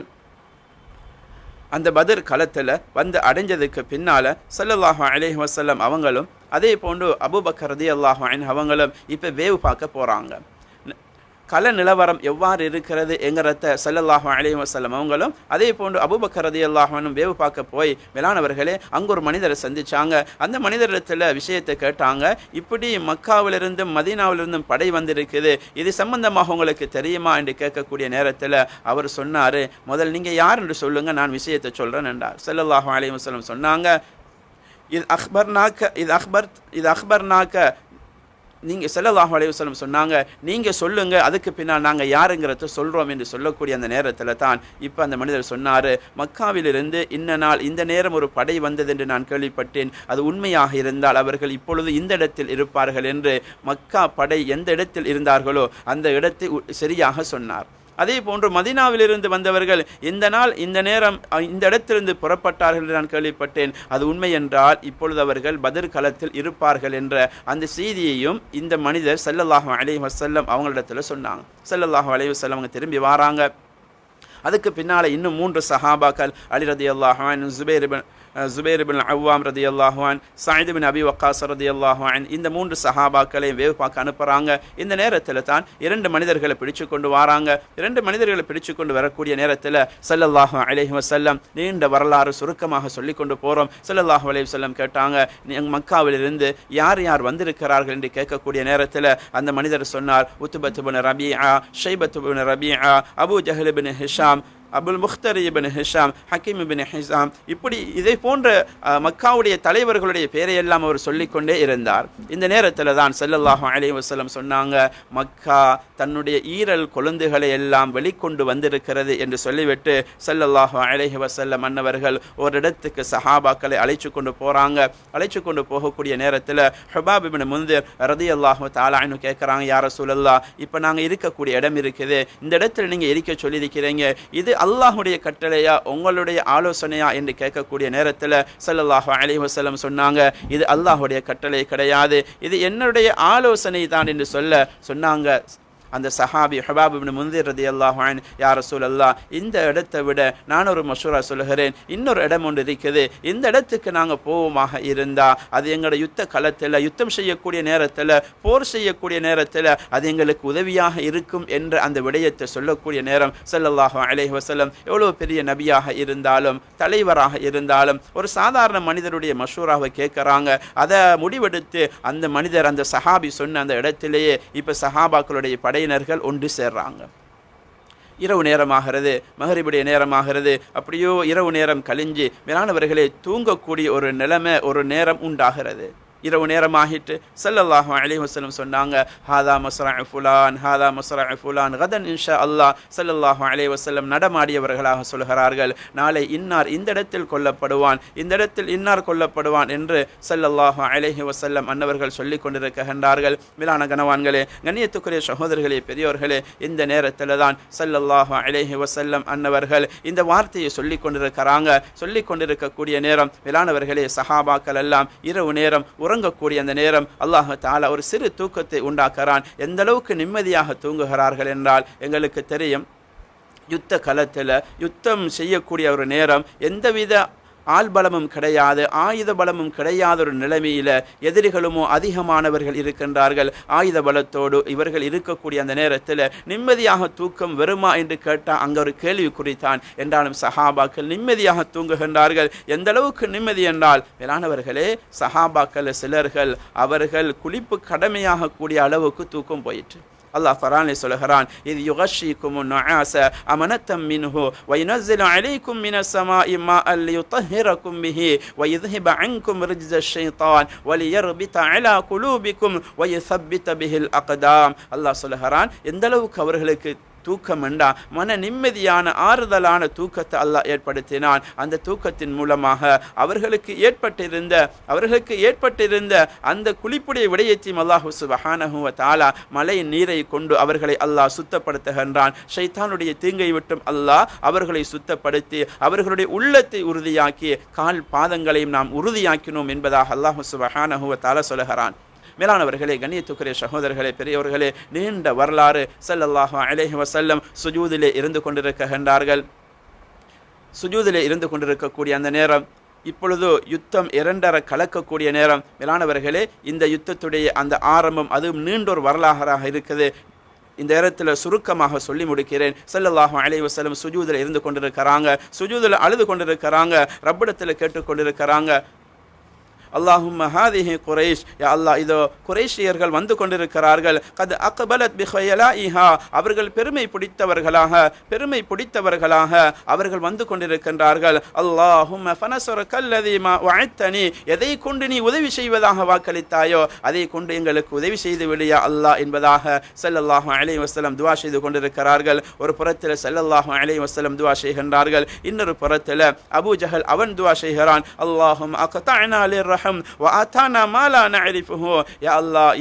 அந்த பத்ர் களத்தில் வந்து அடைஞ்சதுக்கு பின்னால் ஸல்லல்லாஹு அலைஹி வஸல்லம் அவங்களும் அதே போன்று அபூபக்கர் ரலியல்லாஹு அன்ஹு அவங்களும் இப்போ வேவு பார்க்க போகிறாங்க. கள நிலவரம் எவ்வாறு இருக்கிறது என்கிறத ஸல்லல்லாஹு அலைஹி வஸல்லம் அவங்களும் அதே போன்று அபூபக்கர் ரலியல்லாஹு அன்ஹு வேவு பார்க்க போய், மேலானவர்களே, அங்கே ஒரு மனிதரை சந்திச்சாங்க. அந்த மனிதரிடத்தில் விஷயத்தை கேட்டாங்க. இப்படி மக்காவிலிருந்தும் மதீனாவிலிருந்தும் படை வந்திருக்குது, இது சம்பந்தமாக உங்களுக்கு தெரியுமா என்று கேட்கக்கூடிய நேரத்தில் அவர் சொன்னார், முதல் நீங்கள் யார் என்று சொல்லுங்கள், நான் விஷயத்தை சொல்கிறேன் என்றார். ஸல்லல்லாஹு அலைஹி வஸல்லம் சொன்னாங்க, இது அக்பர்னாக்க நீங்கள் ஸல்லல்லாஹு அலைஹி வஸல்லம் சொன்னாங்க, நீங்கள் சொல்லுங்கள், அதுக்கு பின்னால் நாங்கள் யாருங்கிறத சொல்கிறோம் என்று சொல்லக்கூடிய அந்த நேரத்தில் தான் இப்போ அந்த மனிதர் சொன்னார், மக்காவிலிருந்து இன்ன நாள் இந்த நேரம் ஒரு படை வந்தது என்று நான் கேள்விப்பட்டேன், அது உண்மையாக இருந்தால் அவர்கள் இப்பொழுது இந்த இடத்தில் இருப்பார்கள் என்று மக்கா படை எந்த இடத்தில் இருந்தார்களோ அந்த இடத்தை சரியாக சொன்னார். அதே போன்று மதீனாவிலிருந்து வந்தவர்கள் இந்த நாள் இந்த நேரம் இந்த இடத்திலிருந்து புறப்பட்டார்கள் என்று நான் கேள்விப்பட்டேன், அது உண்மை என்றால் இப்பொழுது அவர்கள் பத்ர் களத்தில் இருப்பார்கள் என்ற அந்த செய்தியையும் இந்த மனிதர் ஸல்லல்லாஹு அலைஹி வஸல்லம் அவங்களிடத்தில் சொன்னாங்க. ஸல்லல்லாஹு அலைஹி வஸல்லம் அவங்க திரும்பி வராங்க. அதுக்கு பின்னால் இன்னும் 3 சஹாபாக்கள், அலி ரதியல்லாஹு அன்ஹு, ஜுபைர் பின் அவ்வாம் ரதியல்லாஹு அன்ஹு, சயீத் பின் அபி வக்காஸ் ரதியல்லாஹு அன்ஹு, இந்த 3 சஹாபாக்களையும் வேவு பார்க்க அனுப்புகிறாங்க. இந்த நேரத்தில் தான் 2 மனிதர்களை பிடிச்சு கொண்டு வராங்க. 2 மனிதர்களை பிடிச்சு கொண்டு வரக்கூடிய நேரத்தில் ஸல்லல்லாஹு அலைஹி வஸல்லம் நீண்ட வரலாறு சுருக்கமாக சொல்லி கொண்டு போகிறோம். ஸல்லல்லாஹு அலைஹி வஸல்லம் கேட்டாங்க, மக்காவிலிருந்து யார் யார் வந்திருக்கிறார்கள் என்று கேட்கக்கூடிய நேரத்தில் அந்த மனிதர் சொன்னார், Utba bin Rabia, Shaiba bin Rabia, Abu Jahl bin Hisham, Abul Mukhtari ibn Hisham, Hakim ibn Hisham, இப்படி இதை போன்ற மக்காவுடைய தலைவர்களுடைய பெயரையெல்லாம் அவர் சொல்லிக்கொண்டே இருந்தார். இந்த நேரத்தில் தான் ஸல்லல்லாஹு அலைஹி வஸல்லம் சொன்னாங்க, மக்கா தன்னுடைய ஈரல் கொழுந்துகளை எல்லாம் வெளிக்கொண்டு வந்திருக்கிறது என்று சொல்லிவிட்டு ஸல்லல்லாஹு அலைஹி வஸல்லம் அன்னவர்கள் ஒரு இடத்துக்கு சஹாபாக்களை அழைச்சு கொண்டு போகிறாங்க. அழைச்சு கொண்டு போகக்கூடிய நேரத்தில் ஹுபாப் இப்னு முன்திர் ரதியல்லாஹு தஆலா அன்ஹு கேட்குறாங்க, யா ரசூலல்லாஹ், இப்போ நாங்கள் இருக்கக்கூடிய இடம் இருக்குது, இந்த இடத்துல நீங்கள் இருக்க சொல்லியிருக்கிறீங்க, இது அல்லாஹுடைய கட்டளையா உங்களுடைய ஆலோசனையா என்று கேட்கக்கூடிய நேரத்தில் ஸல்லல்லாஹு அலைஹி வஸல்லம் சொன்னாங்க, இது அல்லாஹுடைய கட்டளை கிடையாது, இது என்னுடைய ஆலோசனை தான் என்று சொன்னாங்க. அந்த சஹாபி ஹுபாப் இப்னு முன்திர் ரலியல்லாஹு அன்ஹு, யா ரசூலல்லாஹ், இந்த இடத்தை விட நான் ஒரு மஷூரா சொல்லுகிறேன், இன்னொரு இடம் ஒன்று இருக்குது, இந்த இடத்துக்கு நாங்கள் போவோமாக இருந்தால் அது எங்களோட யுத்த களத்தில் யுத்தம் செய்யக்கூடிய நேரத்தில் போர் செய்யக்கூடிய நேரத்தில் அது எங்களுக்கு உதவியாக இருக்கும் என்ற அந்த விடயத்தை சொல்லக்கூடிய நேரம் ஸல்லல்லாஹு அலைஹி வஸல்லம் எவ்வளோ பெரிய நபியாக இருந்தாலும் தலைவராக இருந்தாலும் ஒரு சாதாரண மனிதருடைய மஷூராவை கேட்குறாங்க. அதை முடிவெடுத்து அந்த மனிதர் அந்த சஹாபி சொன்ன அந்த இடத்திலேயே இப்போ சஹாபாக்களுடைய படையினர்கள் ஒன்று சேர்றாங்க. இரவு நேரமாகிறது, மகரிபுடைய நேரமாகிறது. அப்படியோ இரவு நேரம் கழிஞ்சு மேலானவர்களே தூங்கக்கூடிய ஒரு நிலைமை ஒரு நேரம் உண்டாகிறது. இரவு நேரமாகிட்டு ஸல்லல்லாஹு அலைஹி வஸல்லம் சொன்னாங்க, ஹாதா மஸ்ரஅ ஃபுலான், ஹாதா மஸ்ரஅ ஃபுலான், கதன் இன்ஷா அல்லாஹ். ஸல்லல்லாஹு அலைஹி வஸல்லம் நடமாடியவர்களாக சொல்கிறார்கள், நாளை இன்னார் இந்த இடத்தில் கொல்லப்படுவான், இந்த இடத்தில் இன்னார் கொல்லப்படுவான் என்று ஸல்லல்லாஹு அலைஹி வஸல்லம் அன்னவர்கள் சொல்லிக் கொண்டிருக்கின்றார்கள். மேலான கனவான்களே, கண்ணியத்துக்குரிய சகோதரர்களே, பெரியோர்களே, இந்த நேரத்தில் தான் ஸல்லல்லாஹு அலைஹி வஸல்லம் அன்னவர்கள் இந்த வார்த்தையை சொல்லிக் கொண்டிருக்கிறாங்க. சொல்லிக் கொண்டிருக்கக்கூடிய நேரம் மேலானவர்களே, சஹாபாக்கள் எல்லாம் இரவு நேரம் உறங்கக்கூடிய அந்த நேரம் அல்லாஹ் தஆலா ஒரு சிறு தூக்கத்தை உண்டாக்குறான். எந்த அளவுக்கு நிம்மதியாக தூங்குகிறார்கள் என்றால் எங்களுக்கு தெரியும், யுத்த களத்தில் யுத்தம் செய்யக்கூடிய ஒரு நேரம் எந்தவித ஆள்பலமும் கிடையாது, ஆயுத பலமும் கிடையாத ஒரு நிலைமையில் எதிரிகளுமோ அதிகமானவர்கள் இருக்கின்றார்கள். ஆயுத பலத்தோடு இவர்கள் இருக்கக்கூடிய அந்த நேரத்தில் நிம்மதியாக தூக்கம் வருமா என்று கேட்டால் அங்கே ஒரு கேள்வி குறித்தான். என்றாலும் சஹாபாக்கள் நிம்மதியாக தூங்குகின்றார்கள். எந்த அளவுக்கு நிம்மதி என்றால் மேலானவர்களே, சஹாபாக்கள் சிலர்கள் அவர்கள் குளிப்பு கடமையாக கூடிய அளவுக்கு தூக்கம் போயிற்று. அல்லாஹ் குர்ஆனில் சொல்கிறான், இது யுகஷிகுமுன் நுஆஸ அமனத்தம் மின்ஹு வ யுனஸிலு அலைக்கும் மினஸ் ஸமாஇ மாஅன் லியுطهிரக்கும் பிஹி வ யுذஹிப அன்கும் ரிஜ்ஸ ஷைத்தான் வ லியர்பித அலா குலூபிக்கும் வ யுஸப்பித பிஹில் அக்தாம். அல்லாஹ் சொல்கிறான், எந்த அளவுக்கு அவர்களுக்கு தூக்கம் என்றா மன நிம்மதியான ஆறுதலான தூக்கத்தை அல்லாஹ் ஏற்படுத்தினான். அந்த தூக்கத்தின் மூலமாக அவர்களுக்கு ஏற்பட்டிருந்த அந்த குளிப்புடைய விடயத்தையும் அல்லாஹ் சுப்ஹானஹு வ தஆலா மழை நீரை கொண்டு அவர்களை அல்லாஹ் சுத்தப்படுத்துகின்றான். ஷைத்தானுடைய தீங்கை விட்டும் அல்லாஹ் அவர்களை சுத்தப்படுத்தி அவர்களுடைய உள்ளத்தை உறுதியாக்கி கால் பாதங்களையும் நாம் உறுதியாக்கினோம் என்பதாக அல்லாஹ் சுப்ஹானஹு வ தஆலா சொல்கிறான். மேலானவர்களே, கண்ணியத்துக்குரிய சகோதரர்களே, பெரியவர்களே, நீண்ட வரலாறு. ஸல்லல்லாஹு அலைஹி வஸல்லம் சுஜூதிலே இருந்து கொண்டிருக்கின்றார்கள். சுஜூதிலே இருந்து கொண்டிருக்கக்கூடிய அந்த நேரம் இப்பொழுது யுத்தம் 2:30 கலக்கக்கூடிய நேரம். மேலானவர்களே, இந்த யுத்தத்துடைய அந்த ஆரம்பம் அதுவும் நீண்டொரு வரலாறாக இருக்குது. இந்த இடத்துல சுருக்கமாக சொல்லி முடிக்கிறேன். ஸல்லல்லாஹு அலைஹி வஸல்லம் சுஜூதில் இருந்து கொண்டிருக்கிறாங்க, சுஜூதில் அழுது கொண்டிருக்கிறாங்க, ரப்பிடத்தில் கேட்டுக்கொண்டிருக்கிறாங்க, அல்லாஹும்ம ஹாதிஹி குரைஷ், யா அல்லாஹ் இதோ குரைஷியர்கள் வந்து கொண்டிருக்கிறார்கள். கத் அக்பலத் பிஹயலாஇஹா, அவர்கள் பெருமை பிடித்தவர்களாக அவர்கள் வந்து கொண்டிருக்கின்றார்கள். அல்லாஹும்ம ஃபனஸரகல்லதி மா வஅத்தனி, எதை கொண்டு நீ உதவி செய்வதாக வாக்களித்தாயோ அதை கொண்டு எங்களுக்கு உதவி செய்து விடியா அல்லாஹ் என்பதாக ஸல்லல்லாஹு அலைஹி வஸல்லம் துஆ செய்து கொண்டிருக்கிறார்கள். ஒரு புறத்தில் ஸல்லல்லாஹு அலைஹி வஸல்லம் துஆ செய்கின்றார்கள், இன்னொரு புறத்தில் அபூ ஜஹல் அவன் துஆ செய்கிறான், அல்லாஹும் அக்தஅனா லிர்ரஹம் வ ஆதானா மா லா நஅரிஃபுஹு, யா அல்லாஹ்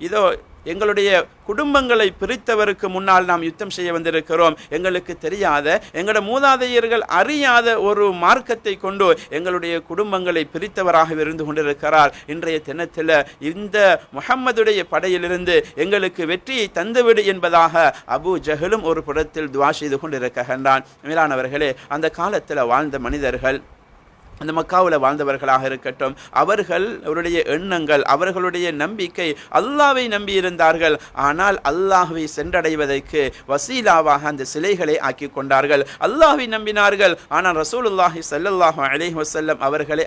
இதோ எங்களுடைய குடும்பங்களை பிரித்தவருக்கு முன்னால் நாம் யுத்தம் செய்ய வந்திருக்கிறோம். எங்களுக்கு தெரியாத, எங்களோட மூதாதையர்கள் அறியாத ஒரு மார்க்கத்தை கொண்டு எங்களுடைய குடும்பங்களை பிரித்தவராக இருந்து கொண்டிருக்கிறார். இன்றைய தினத்தில் இந்த முஹம்மதுடைய படையிலிருந்து எங்களுக்கு வெற்றியை தந்துவிடு என்பதாக அபூ ஜஹலும் ஒரு புறத்தில் துஆ செய்து கொண்டிருக்கின்றான். மேலானவர்களே, அந்த காலத்தில் வாழ்ந்த மனிதர்கள், அந்த மக்காவில் வாழ்ந்தவர்களாக இருக்கட்டும், அவர்களுடைய எண்ணங்கள், அவர்களுடைய நம்பிக்கை அல்லாஹ்வை நம்பி இருந்தார்கள். ஆனால் அல்லாஹ்வை சென்றடைவதற்கு வசீலாவாக அந்த சிலைகளை ஆக்கி கொண்டார்கள். அல்லாஹ்வை நம்பினார்கள், ஆனால் ரசூலுல்லாஹி ஸல்லல்லாஹு அலைஹி வஸல்லம்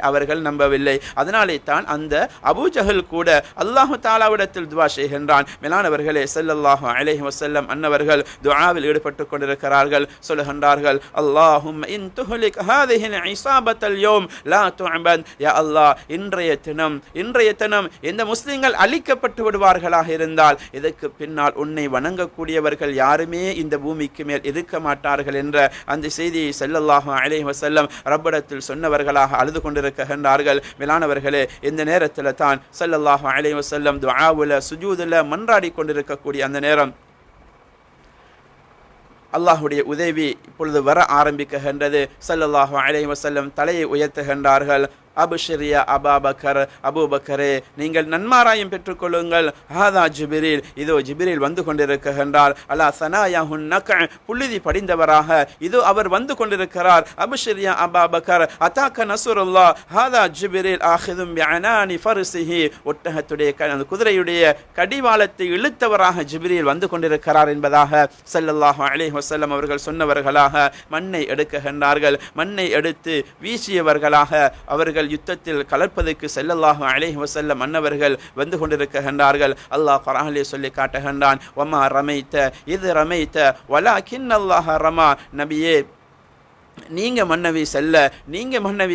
அவர்கள் நம்பவில்லை. அதனாலே தான் அந்த அபூ ஜஹல் கூட அல்லாஹ் தஆலாவிடத்தில் துஆ செய்கின்றான். மேலானவர்களே, ஸல்லல்லாஹு அலைஹி வஸல்லம் அன்னவர்கள் துஆவில் ஈடுபட்டு கொண்டிருக்கிறார்கள். சொல்லுகின்றார்கள், அல்லாஹும்ம இன் துஹ்லிக் ஹாதிஹில் இஸாபத்தல் யௌம் லா துஅபத், யா அல்லாஹ் இன்றைய தினம் இந்த முஸ்லிம்கள் அழிக்கப்பட்டு விடுவார்களாக இருந்தால் இதற்கு பின்னால் உன்னை வணங்கக்கூடியவர்கள் யாருமே இந்த பூமிக்கு மேல் இருக்க மாட்டார்கள் என்ற அந்த செய்தியை ஸல்லல்லாஹு அலைஹி வஸல்லம் ரப்பிடத்தில் சொன்னவர்களாக அழுது கொண்டிருக்கின்றார்கள். மேலானவர்களே, இந்த நேரத்தில் தான் ஸல்லல்லாஹு அலைஹி வஸல்லம் துஆவுல சுஜூதுல மன்றாடி கொண்டிருக்கக்கூடிய அந்த நேரம் அல்லாஹுடைய உதவி இப்பொழுது வர ஆரம்பிக்கின்றது. ஸல்லல்லாஹு அலைஹி வஸல்லம் தலையை உயர்த்துகின்றார்கள். அபுஷரியா அபாபக்கர், அபூபக்கரே நீங்கள் நன்மாராயம் பெற்றுக்கொள்ளுங்கள். ஹாதா ஜிப்ரீல், இதோ ஜிப்ரீல் வந்து கொண்டிருக்கின்றார். அலா சனாயாஹுன் நக, புழுதி படிந்தவராக இதோ அவர் வந்து கொண்டிருக்கிறார். அபுஷரியா அபாபக்கர், அதாக்க நஸ்ருல்லாஹ், ஹாதா ஜிப்ரீல் ஆஹிதும் பிஅனானி ஃபர்ஸிஹி, ஒட்டகத்துடைய அந்த குதிரையுடைய கடிவாளத்தை இழுத்தவராக ஜிப்ரீல் வந்து கொண்டிருக்கிறார் என்பதாக ஸல்லல்லாஹு அலைஹி வஸல்லம் அவர்கள் சொன்னவர்களாக மண்ணை எடுக்குகின்றார்கள். மண்ணை எடுத்து வீசியவர்களாக அவர்கள் யுத்தத்தில் கலப்பதற்கு ஸல்லல்லாஹு அலைஹி வஸல்லம் அன்னவர்கள் வந்து கொண்டிருக்கின்றார்கள். அல்லாஹ் குர்ஆனிலே சொல்லி காட்டுகின்றான், வமா ரமைத்த இது ரமைத்த வலாகின்னல்லாஹ ரமா, நபியே நீங்க மன்னவி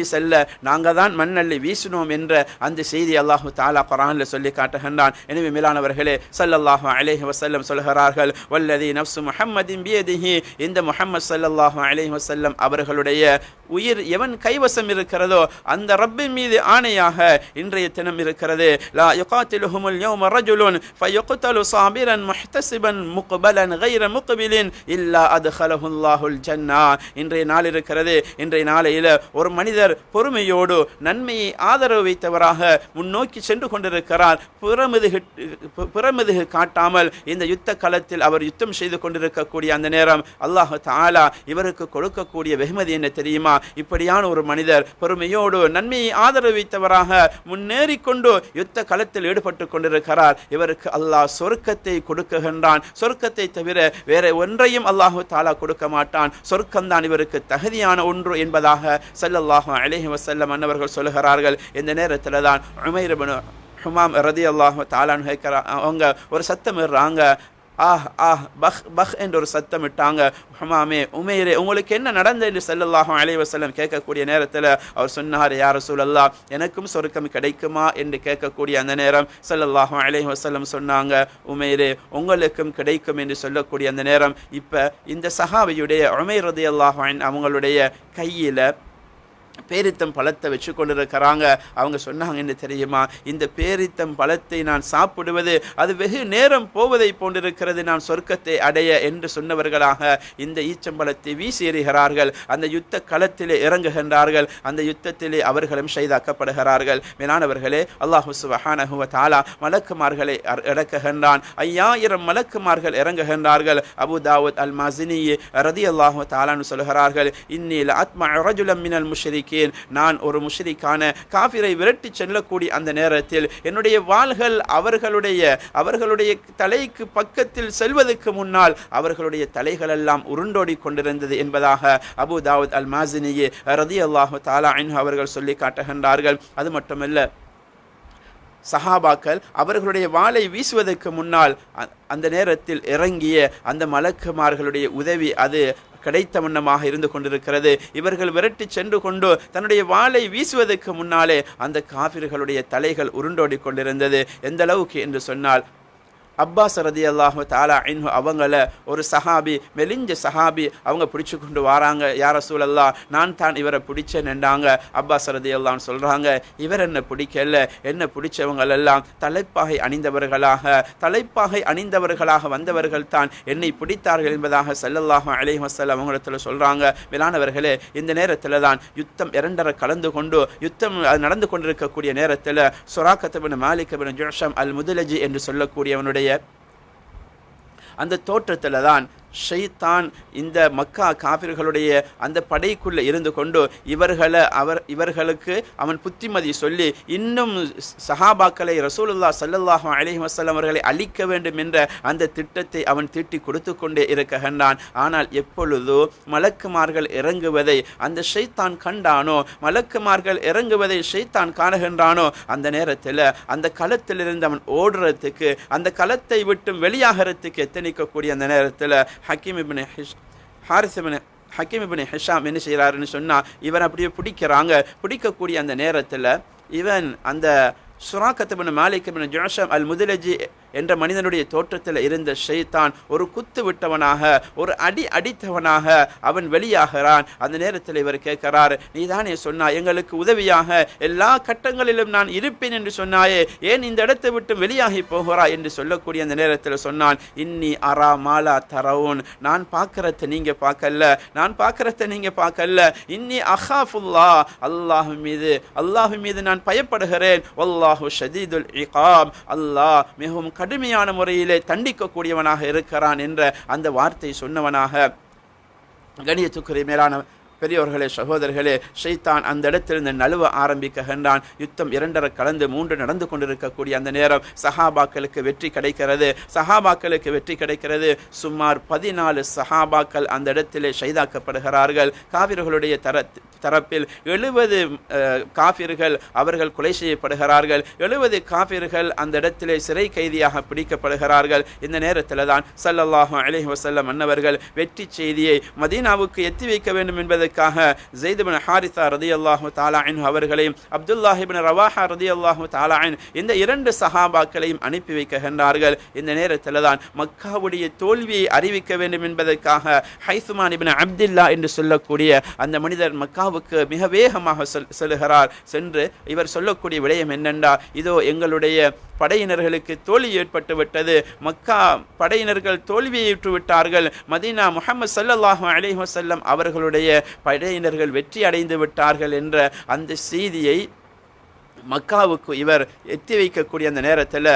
செல்ல நாங்கள் தான் மண்ணள்ளி வீசினோம் என்ற அந்த செய்தி அல்லாஹு தஆலா குர்ஆனில் சொல்லி காட்டுகின்றான். எனவே மேலானவர்களே, ஸல்லல்லாஹு அலைஹி வஸல்லம் சொல்கிறார்கள், வல்லதி நஃப்சு முஹம்மதின் பியதிஹி, இந்த முஹம்மது ஸல்லல்லாஹு அலைஹி வஸல்லம் அவர்களுடைய உயிர் எவன் கைவசம் இருக்கிறதோ அந்த ரப்பின் மீது ஆணையாக இன்றைய தினம் இருக்கிறது. லா யுகாத்திலுஹுமுல் யௌம ரஜுலுன் ஃபயக்தலு சாபிரன் முஹ்தஸிபன் முக்பலன் கைர முக்பிலின் இல்லா அத்கலஹுல்லாஹுல் ஜன்னா. இன்றைய நாள் இருக்கிறது. இன்றைய நாளையில் ஒரு மனிதர் பொறுமையோடு நன்மையை ஆதரவு வைத்தவராக முன்னோக்கி சென்று கொண்டிருக்கிறார். புறமுதுகு காட்டாமல் இந்த யுத்த களத்தில் அவர் யுத்தம் செய்து கொண்டிருக்கக்கூடிய அந்த நேரம் அல்லாஹ் தஆலா இவருக்கு கொடுக்கக்கூடிய வெகுமதி என்ன தெரியுமா? இப்படியான ஒரு மனிதர் பொறுமையோடு நன்மையை ஆதரவு வைத்தவராக முன்னேறி கொண்டு யுத்த களத்தில் ஈடுபட்டு கொண்டிருக்கிறார். இவருக்கு அல்லாஹ் சொர்க்கத்தை கொடுக்குகின்றான். சொர்க்கத்தை தவிர வேற ஒன்றையும் அல்லாஹு தஆலா கொடுக்க மாட்டான். சொர்க்கம்தான் இவருக்கு தகுதியான ஒன்று என்பதாக ஸல்லல்லாஹு அலைஹி வஸல்லம் அன்னவர்கள் சொல்லுகிறார்கள். இந்த நேரத்தில் தான் உமைர் இப்னு ஹுமாம் ரலியல்லாஹு தஆலா அன்ஹு அவங்க ஒரு சத்தம் இடுறாங்க. பஹ் என்ற ஒரு சத்தம் இட்டாங்க. ஹுமாமே, உமைரே, உங்களுக்கு என்ன நடந்தது என்று ஸல்லல்லாஹு அலைஹி வஸல்லம் கேட்கக்கூடிய நேரத்தில் அவர் சொன்னார், யா ரசூலல்லாஹ், எனக்கும் சொர்க்கம் கிடைக்குமா என்று கேட்கக்கூடிய அந்த நேரம் ஸல்லல்லாஹு அலைஹி வஸல்லம் சொன்னாங்க, உமைரே, உங்களுக்கும் கிடைக்கும் என்று சொல்லக்கூடிய அந்த நேரம் இப்போ இந்த சஹாபியுடைய உமைர் ரலியல்லாஹு அன்ஹு அவங்களுடைய கையில் பேரித்தம் பழத்தை வச்சு கொண்டிருக்கிறாங்க. அவங்க சொன்னாங்க, என்ன தெரியுமா, இந்த பேரித்தம் பழத்தை நான் சாப்பிடுவது அது வெகு நேரம் போவதை போன்றிருக்கிறது, நான் சொர்க்கத்தை அடைய என்று சொன்னவர்களாக இந்த ஈச்சம்பழத்தை வீசி எறிகிறார்கள். அந்த யுத்த களத்திலே இறங்குகின்றார்கள். அந்த யுத்தத்திலே அவர்களும் ஷஹீதாக்கப்படுகிறார்கள். மேலானவர்களே, அல்லாஹு சுப்ஹானஹு வ தஆலா மலக்குமார்களை இறக்குகின்றான். 5000 மலக்குமார்கள் இறங்குகின்றார்கள். அபூ தாவூத் அல் மாஸினி ரலியல்லாஹு தஆலா சொல்கிறார்கள், இன்னி லஅத்மஉ ரஜுலம் மினல் முஷ்ரிகீன், நான் ஒரு முஷ்ரிக்கான காஃபிரை விரட்டி செல்லக்கூடிய அந்த நேரத்தில் என்னுடைய வாள்கள் அவர்களுடைய தலைக்கு பக்கத்தில் செல்வதற்கு முன்னால் அவர்களுடைய தலைகள் எல்லாம் உருண்டோடி கொண்டிருந்தது என்பதாக அபூ தாவூத் அல் மாஸினி ரலியல்லாஹு தஆலா அன்ஹு அவர்கள் சொல்லி காட்டுகின்றார்கள். அது மட்டுமல்ல, சஹாபாக்கள் அவர்களுடைய வாளை வீசுவதற்கு முன்னால் அந்த நேரத்தில் இறங்கிய அந்த மலக்குமார்களுடைய உதவி அது கிடைத்த வண்ணமாக இருந்து கொண்டிருக்கிறது. இவர்கள் விரட்டி சென்று கொண்டு தன்னுடைய வாளை வீசுவதற்கு முன்னாலே அந்த காஃபிர்களுடைய தலைகள் உருண்டோடி கொண்டிருந்தது. எந்த அளவுக்கு என்று சொன்னால், அப்பாஸ் ரலியல்லாஹு தஆலா அன்ஹு அவங்கள ஒரு சஹாபி, மெலிஞ்ச சஹாபி, அவங்க பிடிச்சு கொண்டு வராங்க. யா ரசூலல்லாஹ், நான் தான் இவரை பிடிச்சேன்னுண்டாங்க. அப்பாஸ் ரலியல்லாஹு சொல்கிறாங்க, இவர் என்ன பிடிக்கல, என்ன பிடிச்சவங்களெல்லாம் தலைப்பாகை அணிந்தவர்களாக வந்தவர்கள் தான் என்னை பிடித்தார்கள் என்பதாக ஸல்லல்லாஹு அலைஹி வஸல்லம் அவங்களிடத்தில் சொல்கிறாங்க. மேலானவர்களே, இந்த நேரத்தில் தான் யுத்தம் 2 கலந்து கொண்டு யுத்தம் நடந்து கொண்டிருக்கக்கூடிய நேரத்தில் சுராக்கத் இப்னு மாலிக் இப்னு ஜுஷம் அல் முதலஜி என்று சொல்லக்கூடியவனுடைய அந்த தோற்றத்தில் தான் ஷைத்தான் இந்த மக்கா காஃபிர்களுடைய அந்த படைக்குள்ளே இருந்து கொண்டு இவர்களுக்கு அவன் புத்திமதி சொல்லி இன்னும் சஹாபாக்களை ரசூலுல்லாஹ் ஸல்லல்லாஹு அலைஹி வஸல்லம் அவர்களை அழிக்க வேண்டும் என்ற அந்த திட்டத்தை அவன் தீட்டி கொடுத்து கொண்டே இருக்கின்றான். ஆனால் எப்பொழுதோ மலக்குமார்கள் இறங்குவதை அந்த ஷைத்தான் கண்டானோ, மலக்குமார்கள் இறங்குவதை ஷைத்தான் காணுகின்றானோ, அந்த நேரத்தில் அந்த களத்திலிருந்து அவன் ஓடுறதுக்கு, அந்த களத்தை விட்டு வெளியாகிறதுக்கு எத்தனிக்கக்கூடிய அந்த நேரத்தில் ஹக்கீம் இப்னு ஹிஷாம் என்ன செய்கிறாருன்னு சொன்னால், இவன் அப்படியே பிடிக்கக்கூடிய அந்த நேரத்தில் இவன் அந்த சுராக்கத் இப்னு மாலிக் இப்னு ஜுஷம் அல் முதலஜி என்ற மனிதனுடைய தோற்றத்தில் இருந்த ஷைத்தான் ஒரு குத்து விட்டவனாக, ஒரு அடித்தவனாக அவன் வெளியாகிறான். அந்த நேரத்தில் இவர் கேட்கிறார், நீதானே சொன்னாய் எங்களுக்கு உதவியாக எல்லா கட்டங்களிலும் நான் இருப்பேன் என்று சொன்னாயே, ஏன் இந்த இடத்தை விட்டு வெளியாகி போகிறாய் என்று சொல்லக்கூடிய அந்த நேரத்தில் சொன்னான், இன்னி அரா மாலா தரவுன், நான் பார்க்கறத நீங்க பார்க்கல, இன்னி அஹாஃபுல்லா, அல்லாஹ் மீது நான் பயப்படுகிறேன், வல்லாஹு ஷதீதுல் இகாப், அல்லாஹ் மிகவும் கடுமையான முறையிலே தண்டிக்கக்கூடியவனாக இருக்கிறான் என்ற அந்த வார்த்தை சொன்னவனாக, கணியத்துக்குரிய மேலான பெரியோர்களே, சகோதரர்களே, ஷைத்தான் அந்த இடத்திலிருந்து நழுவ ஆரம்பிக்கின்றான். யுத்தம் 2 கலந்து 3 நடந்து கொண்டிருக்கக்கூடிய அந்த நேரம் சஹாபாக்களுக்கு வெற்றி கிடைக்கிறது. சுமார் 14 சஹாபாக்கள் அந்த இடத்திலே ஷைதாக்கப்படுகிறார்கள். காஃபிர்களுடைய தரப்பில் 70 காஃபிர்கள் அவர்கள் கொலை செய்யப்படுகிறார்கள். 70 காஃபிர்கள் அந்த இடத்திலே சிறை கைதியாக பிடிக்கப்படுகிறார்கள். இந்த நேரத்தில் தான் ஸல்லல்லாஹு அலைஹி வஸல்லம் அன்னவர்கள் வெற்றி செய்தியை மதீனாவுக்கு எத்தி வைக்க வேண்டும் என்பதற்காக ஸைத் இப்னு ஹாரிஸா ரலியல்லாஹு தஆலா அன்ஹு அவர்களையும் அப்துல்லாஹ் இப்னு ரவாஹா ரலியல்லாஹு தஆலா அன்ஹு இந்த 2 சஹாபாக்களையும் அனுப்பி வைக்கின்றார்கள். இந்த நேரத்தில் தான் மக்காவுடைய தோல்வியை அறிவிக்க வேண்டும் என்பதற்காக ஹைசுமான் இப்னு அப்துல்லா என்று சொல்லக்கூடிய அந்த மனிதர் மக்காவுக்கு மிக வேகமாக செல்கிறார். சென்று இவர் சொல்லக்கூடிய விடயம் என்னென்றா, இதோ எங்களுடைய படையினர்களுக்கு தோல்வி ஏற்பட்டு விட்டது, மக்கா படையினர்கள் தோல்வியுற்று விட்டார்கள், மதீனா முஹம்மது ஸல்லல்லாஹு அலைஹி வஸல்லம் அவர்களுடைய படையினர்கள் வெற்றி அடைந்து விட்டார்கள் என்ற அந்த செய்தியை மக்காவுக்கு இவர் எத்தி வைக்கக்கூடிய அந்த நேரத்தில்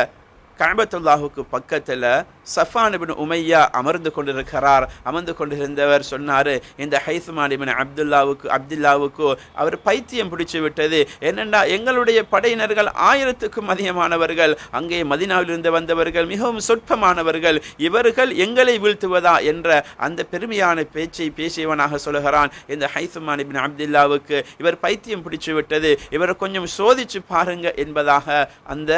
கஅபத்துல்லாஹுக்கு பக்கத்தில் சஃபான் இப்னு உமையா அமர்ந்து கொண்டிருந்தவர் சொன்னார், இந்த ஹைசுமான் இப்னு அப்துல்லாவுக்கு அவர் பைத்தியம் பிடிச்சு விட்டது. என்னென்னா, எங்களுடைய படையினர்கள் 1000க்கும் அதிகமானவர்கள், அங்கே மதீனாவிலிருந்து வந்தவர்கள் மிகவும் சொற்பமானவர்கள், இவர்கள் எங்களை வீழ்த்துவதா என்ற அந்த பெருமையான பேச்சை பேசியவனாக சொல்கிறான். இந்த ஹைசுமான் இப்னு அப்துல்லாவுக்கு இவர் பைத்தியம் பிடிச்சு விட்டது, இவர் கொஞ்சம் சோதிச்சு பாருங்க என்பதாக அந்த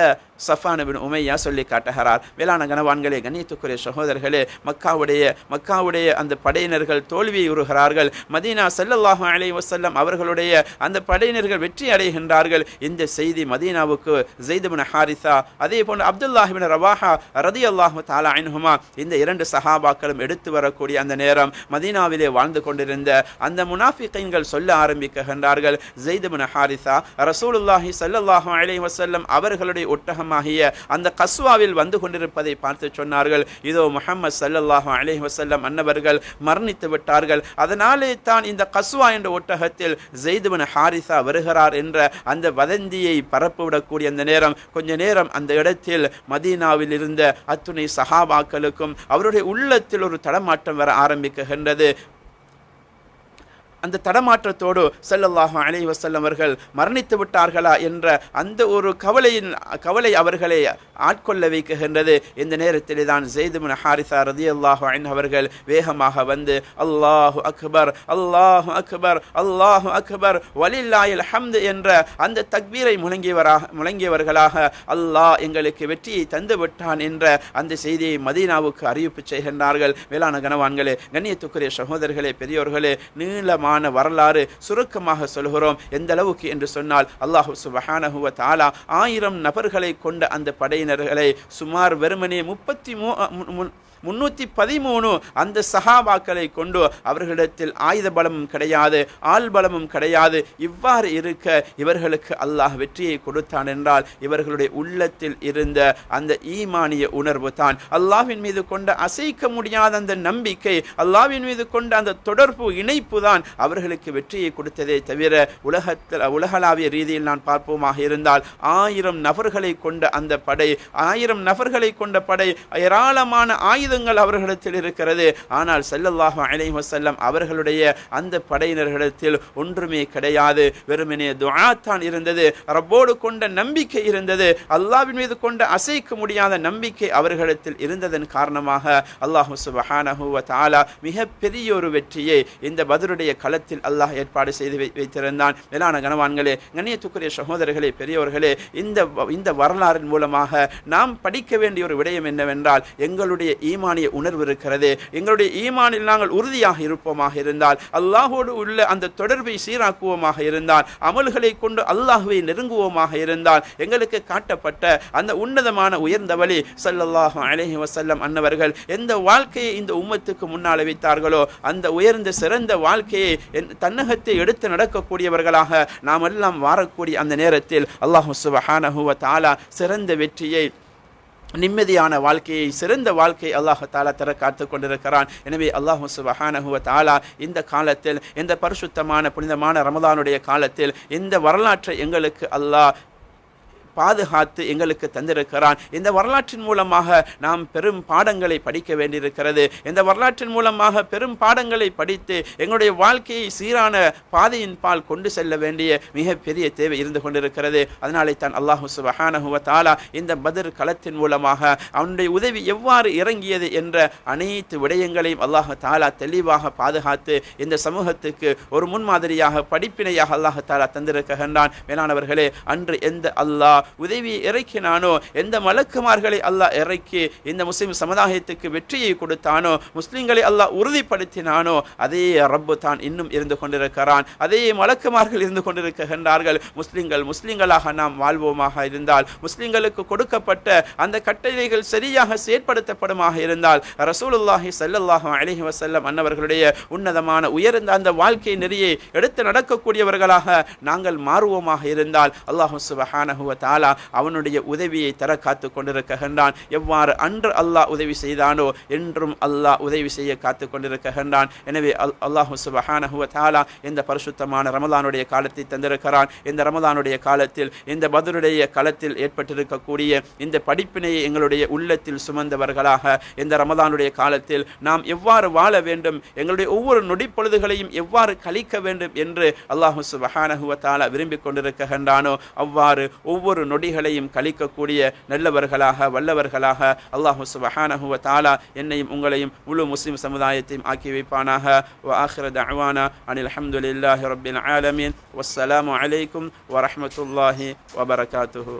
சஃபான் இப்னு உமையா சொல்லி காட்டுகிறார். வேளாண் கனவான்களே, கண்ணியத்துக்குரிய சகோதரர்களே, மக்காவுடைய அந்த படையினர்கள் தோல்வியை உறுகிறார்கள். மதீனா ஸல்லல்லாஹு அலைஹி வஸல்லம் அவர்களுடைய அந்த படையினர்கள் வெற்றி அடைகின்றார்கள். இந்த செய்தி மதீனாவுக்கு ஸைத் இப்னு ஹாரிஸா, அதே போன்று அப்துல்லாஹ் இப்னு ரவாஹா ரலியல்லாஹு தஆலா அன்ஹுமா இந்த 2 சஹாபாக்களும் எடுத்து வரக்கூடிய அந்த நேரம் மதீனாவிலே வாழ்ந்து கொண்டிருந்த அந்த முனாஃபிகீன்கள் சொல்ல ஆரம்பிக்கின்றார்கள், ஸைத் இப்னு ஹாரிஸா ரசூலுல்லாஹி ஸல்லல்லாஹு அலைஹி வஸல்லம் அவர்களுடைய ஒட்டகமாகிய அந்த கஸ்வாவில் வந்து கொண்டிருப்பதை பார்த்து சொன்னார்கள், இதோ முஹம்மது ஸல்லல்லாஹு அலைஹி வஸல்லம் அன்னவர்கள் மரணித்து விட்டார்கள், அதனாலே தான் இந்த கஸ்வா என்ற ஒட்டகத்தில் ஸைத் இப்னு ஹாரிஸா வருகிறார் என்ற அந்த வதந்தியை பரப்பிவிடக்கூடிய அந்த நேரம், கொஞ்ச நேரம் அந்த இடத்தில் மதீனாவில் இருந்த அத்துணை சஹாபாக்களுக்கும் அவருடைய உள்ளத்தில் ஒரு தடமாற்றம் வர ஆரம்பிக்கின்றது. அந்த தடமாற்றத்தோடு ஸல்லல்லாஹு அலைஹி வஸல்லம் அவர்கள் மரணித்து விட்டார்களா என்ற அந்த ஒரு கவலை அவர்களை ஆட்கொள்ள வைக்கின்றது. இந்த நேரத்திலே தான் ஸைத் இப்னு ஹாரிஸா ரலியல்லாஹு அன்ஹு அவர்கள் வேகமாக வந்து அல்லாஹு அக்பர் அல்லாஹு அக்பர் அல்லாஹு அக்பர் வலில்லாஹில் ஹம்து என்ற அந்த தக்பீரை முழங்கியவர்களாக அல்லாஹ் எங்களுக்கு வெற்றியை தந்து விட்டான் என்ற அந்த செய்தியை மதீனாவுக்கு அறிவிப்பு செய்கின்றார்கள். வேளாண் கனவான்களே, கண்ணியத்துக்குரிய சகோதரர்களே, பெரியோர்களே, நீளமான வரலாறு சுருக்கமாக சொல்கிறோம். எந்த அளவுக்கு என்று சொன்னால் அல்லாஹ் சுப்ஹானஹு வ தஆலா 1000 நபர்களை கொண்ட அந்த படையினர்களை சுமார் வெறுமனே 313 அந்த சஹாபாக்களை கொண்டு அவர்களிடத்தில் ஆயுத பலமும் கிடையாது, ஆள் பலமும் கிடையாது. இவ்வாறு இருக்க இவர்களுக்கு அல்லாஹ் வெற்றியை கொடுத்தான் என்றால் இவர்களுடைய உள்ளத்தில் இருந்த அந்த ஈமானிய உணர்வு தான், அல்லாஹ்வின் மீது கொண்ட அசைக்க முடியாத அந்த நம்பிக்கை, அல்லாஹ்வின் மீது கொண்ட அந்த தொடர்பு இணைப்பு தான் அவர்களுக்கு வெற்றியை கொடுத்ததே தவிர உலகளாவிய ரீதியில் நான் பார்ப்போமாக இருந்தால் 1000 நபர்களை கொண்ட அந்த படை, 1000 நபர்களை கொண்ட படை, ஏராளமான ஆயுதங்கள் அவர்களிடத்தில் இருக்கிறது. ஆனால் ஸல்லல்லாஹு அலைஹி வஸல்லம் அவர்களுடைய அந்த படையினர்களிடத்தில் ஒன்றுமே கிடையாது. வெறுமனே துஆ தான் இருந்தது, ரப்போடு கொண்ட நம்பிக்கை இருந்தது, அல்லாஹ்வின் மீது கொண்ட அசைக்க முடியாத நம்பிக்கை அவர்களிடத்தில் இருந்ததன் காரணமாக அல்லாஹ் சுப்ஹானஹு வ தஆலா மிகப்பெரிய ஒரு வெற்றியை இந்த பத்ருடைய களத்தில் அல்லாஹ் ஏற்பாடு செய்து வைத்திருந்தான். மேலான கனவான்களே, கண்ணியத்துக்குரிய சகோதரர்களே, பெரியவர்களே, இந்த வரலாறின் மூலமாக நாம் படிக்க வேண்டிய ஒரு விடயம் என்னவென்றால் எங்களுடைய ஈமானிய உணர்வு இருக்கிறது. எங்களுடைய ஈமானில் நாங்கள் உறுதியாக இருப்போமாக இருந்தால், அல்லாஹோடு உள்ள அந்த தொடர்பை சீராக்குவோமாக இருந்தால், அமல்களை கொண்டு அல்லாஹ்வை நெருங்குவோமாக இருந்தால், எங்களுக்கு காட்டப்பட்ட அந்த உன்னதமான உயர்ந்த வழி ஸல்லல்லாஹு அலைஹி வஸல்லம் அன்னவர்கள் எந்த வாழ்க்கையை இந்த உம்மத்துக்கு முன்னால் வைத்தார்களோ அந்த உயர்ந்த சிறந்த வாழ்க்கையை தன்னகத்தை எடுத்து நடக்கக்கூடியவர்களாக நாம் எல்லாம் வாழக்கூடிய அந்த நேரத்தில் அல்லாஹ் சுப்ஹானஹு வ தஆலா சிறந்த வெற்றியை, நிம்மதியான வாழ்க்கையை, சிறந்த வாழ்க்கை அல்லாஹ் தஆலா தர காத்து கொண்டிருக்கிறான். எனவே அல்லாஹ் சுப்ஹானஹு வ தஆலா இந்த காலத்தில், இந்த பரிசுத்தமான புனிதமான ரமதானுடைய காலத்தில் இந்த வரலாற்றை எங்களுக்கு அல்லாஹ் பாதுகாத்து எங்களுக்கு தந்திருக்கிறான். இந்த வரலாற்றின் மூலமாக நாம் பெரும் பாடங்களை படிக்க வேண்டியிருக்கிறது. இந்த வரலாற்றின் மூலமாக பெரும் பாடங்களை படித்து எங்களுடைய வாழ்க்கையை சீரான பாதையின் பால் கொண்டு செல்ல வேண்டிய மிகப்பெரிய தேவை இருந்து கொண்டிருக்கிறது. அதனாலே தான் அல்லாஹ் சுப்ஹானஹு வ தஆலா இந்த பத்ர் களத்தின் மூலமாக அவனுடைய உதவி எவ்வாறு இறங்கியது என்ற அனைத்து விடயங்களையும் அல்லாஹ் தஆலா தெளிவாக பாதுகாத்து இந்த சமூகத்துக்கு ஒரு முன்மாதிரியாக, படிப்பினையாக அல்லாஹ் தஆலா தந்திருக்கின்றான். மேலானவர்களே, அன்று எந்த அல்லாஹ் உதவியை இறக்கினானோ, எந்த மலக்குமார்களை அல்லாஹ் இறக்கி இந்த முஸ்லிம் சமுதாயத்துக்கு வெற்றியை கொடுத்தானோ, முஸ்லிம்களை அல்லாஹ் உறுதிப்படுத்தினானோ, அதே ரப்பு தான் இன்னும் இருந்து கொண்டிருக்கிறான். அதே மலக்குமார்கள் இருந்து கொண்டிருக்கின்றார்கள். முஸ்லிம்களாக நாம் வாழ்வோமாக இருந்தால், முஸ்லிம்களுக்கு கொடுக்கப்பட்ட அந்த கட்டளைகள் சரியாக செயற்படுத்தப்படுமாக இருந்தால், ரசூலுல்லாஹி ஸல்லல்லாஹு அலைஹி வஸல்லம் அன்னவர்களுடைய உன்னதமான உயர்ந்த அந்த வாழ்க்கை நெறியை எடுத்து நடக்கக்கூடியவர்களாக நாங்கள் மாறுவோமாக இருந்தால் அல்லாஹ் சுப்ஹானஹு வ தஆலா அவனுடைய உதவியை தர காத்து கொண்டிருக்கின்றான். எவ்வாறு அன்று அல்லாஹ் உதவி செய்தானோ என்றும் அல்லாஹ் உதவி செய்ய காத்து கொண்டிருக்கின்றான். எனவே அல்லாஹ் சுப்ஹானஹு வ தஆலா இந்த பரிசுத்தமான ரமலானுடைய காலத்தை தந்திருக்கிறான். இந்த ரமலானுடைய காலத்தில், இந்த பத்ருடைய களத்தில் ஏற்பட்டிருக்கக்கூடிய இந்த படிப்பினையை எங்களுடைய உள்ளத்தில் சுமந்தவர்களாக இந்த ரமலானுடைய காலத்தில் நாம் எவ்வாறு வாழ வேண்டும், எங்களுடைய ஒவ்வொரு நொடி பொழுதுகளையும் எவ்வாறு கழிக்க வேண்டும் என்று அல்லாஹ் சுப்ஹானஹு வ தஆலா விரும்பிக் கொண்டிருக்கின்றானோ அவ்வாறு ஒவ்வொரு நொடிகளையும் கழிக்கக்கூடிய நல்லவர்களாக, வல்லவர்களாக அல்லாஹ் சுப்ஹானஹு வ தஆலா என்னையும் உங்களையும் முழு முஸ்லிம் சமுதாயத்தையும் ஆக்கி வைப்பானாக. வ ஆகிரு தஅவானா அனில் ஹம்துலில்லாஹி ரப்பில் ஆலமீன். வஸ்ஸலாமு அலைக்கும் வ ரஹ்மத்துல்லாஹி வ பரகாத்துஹு.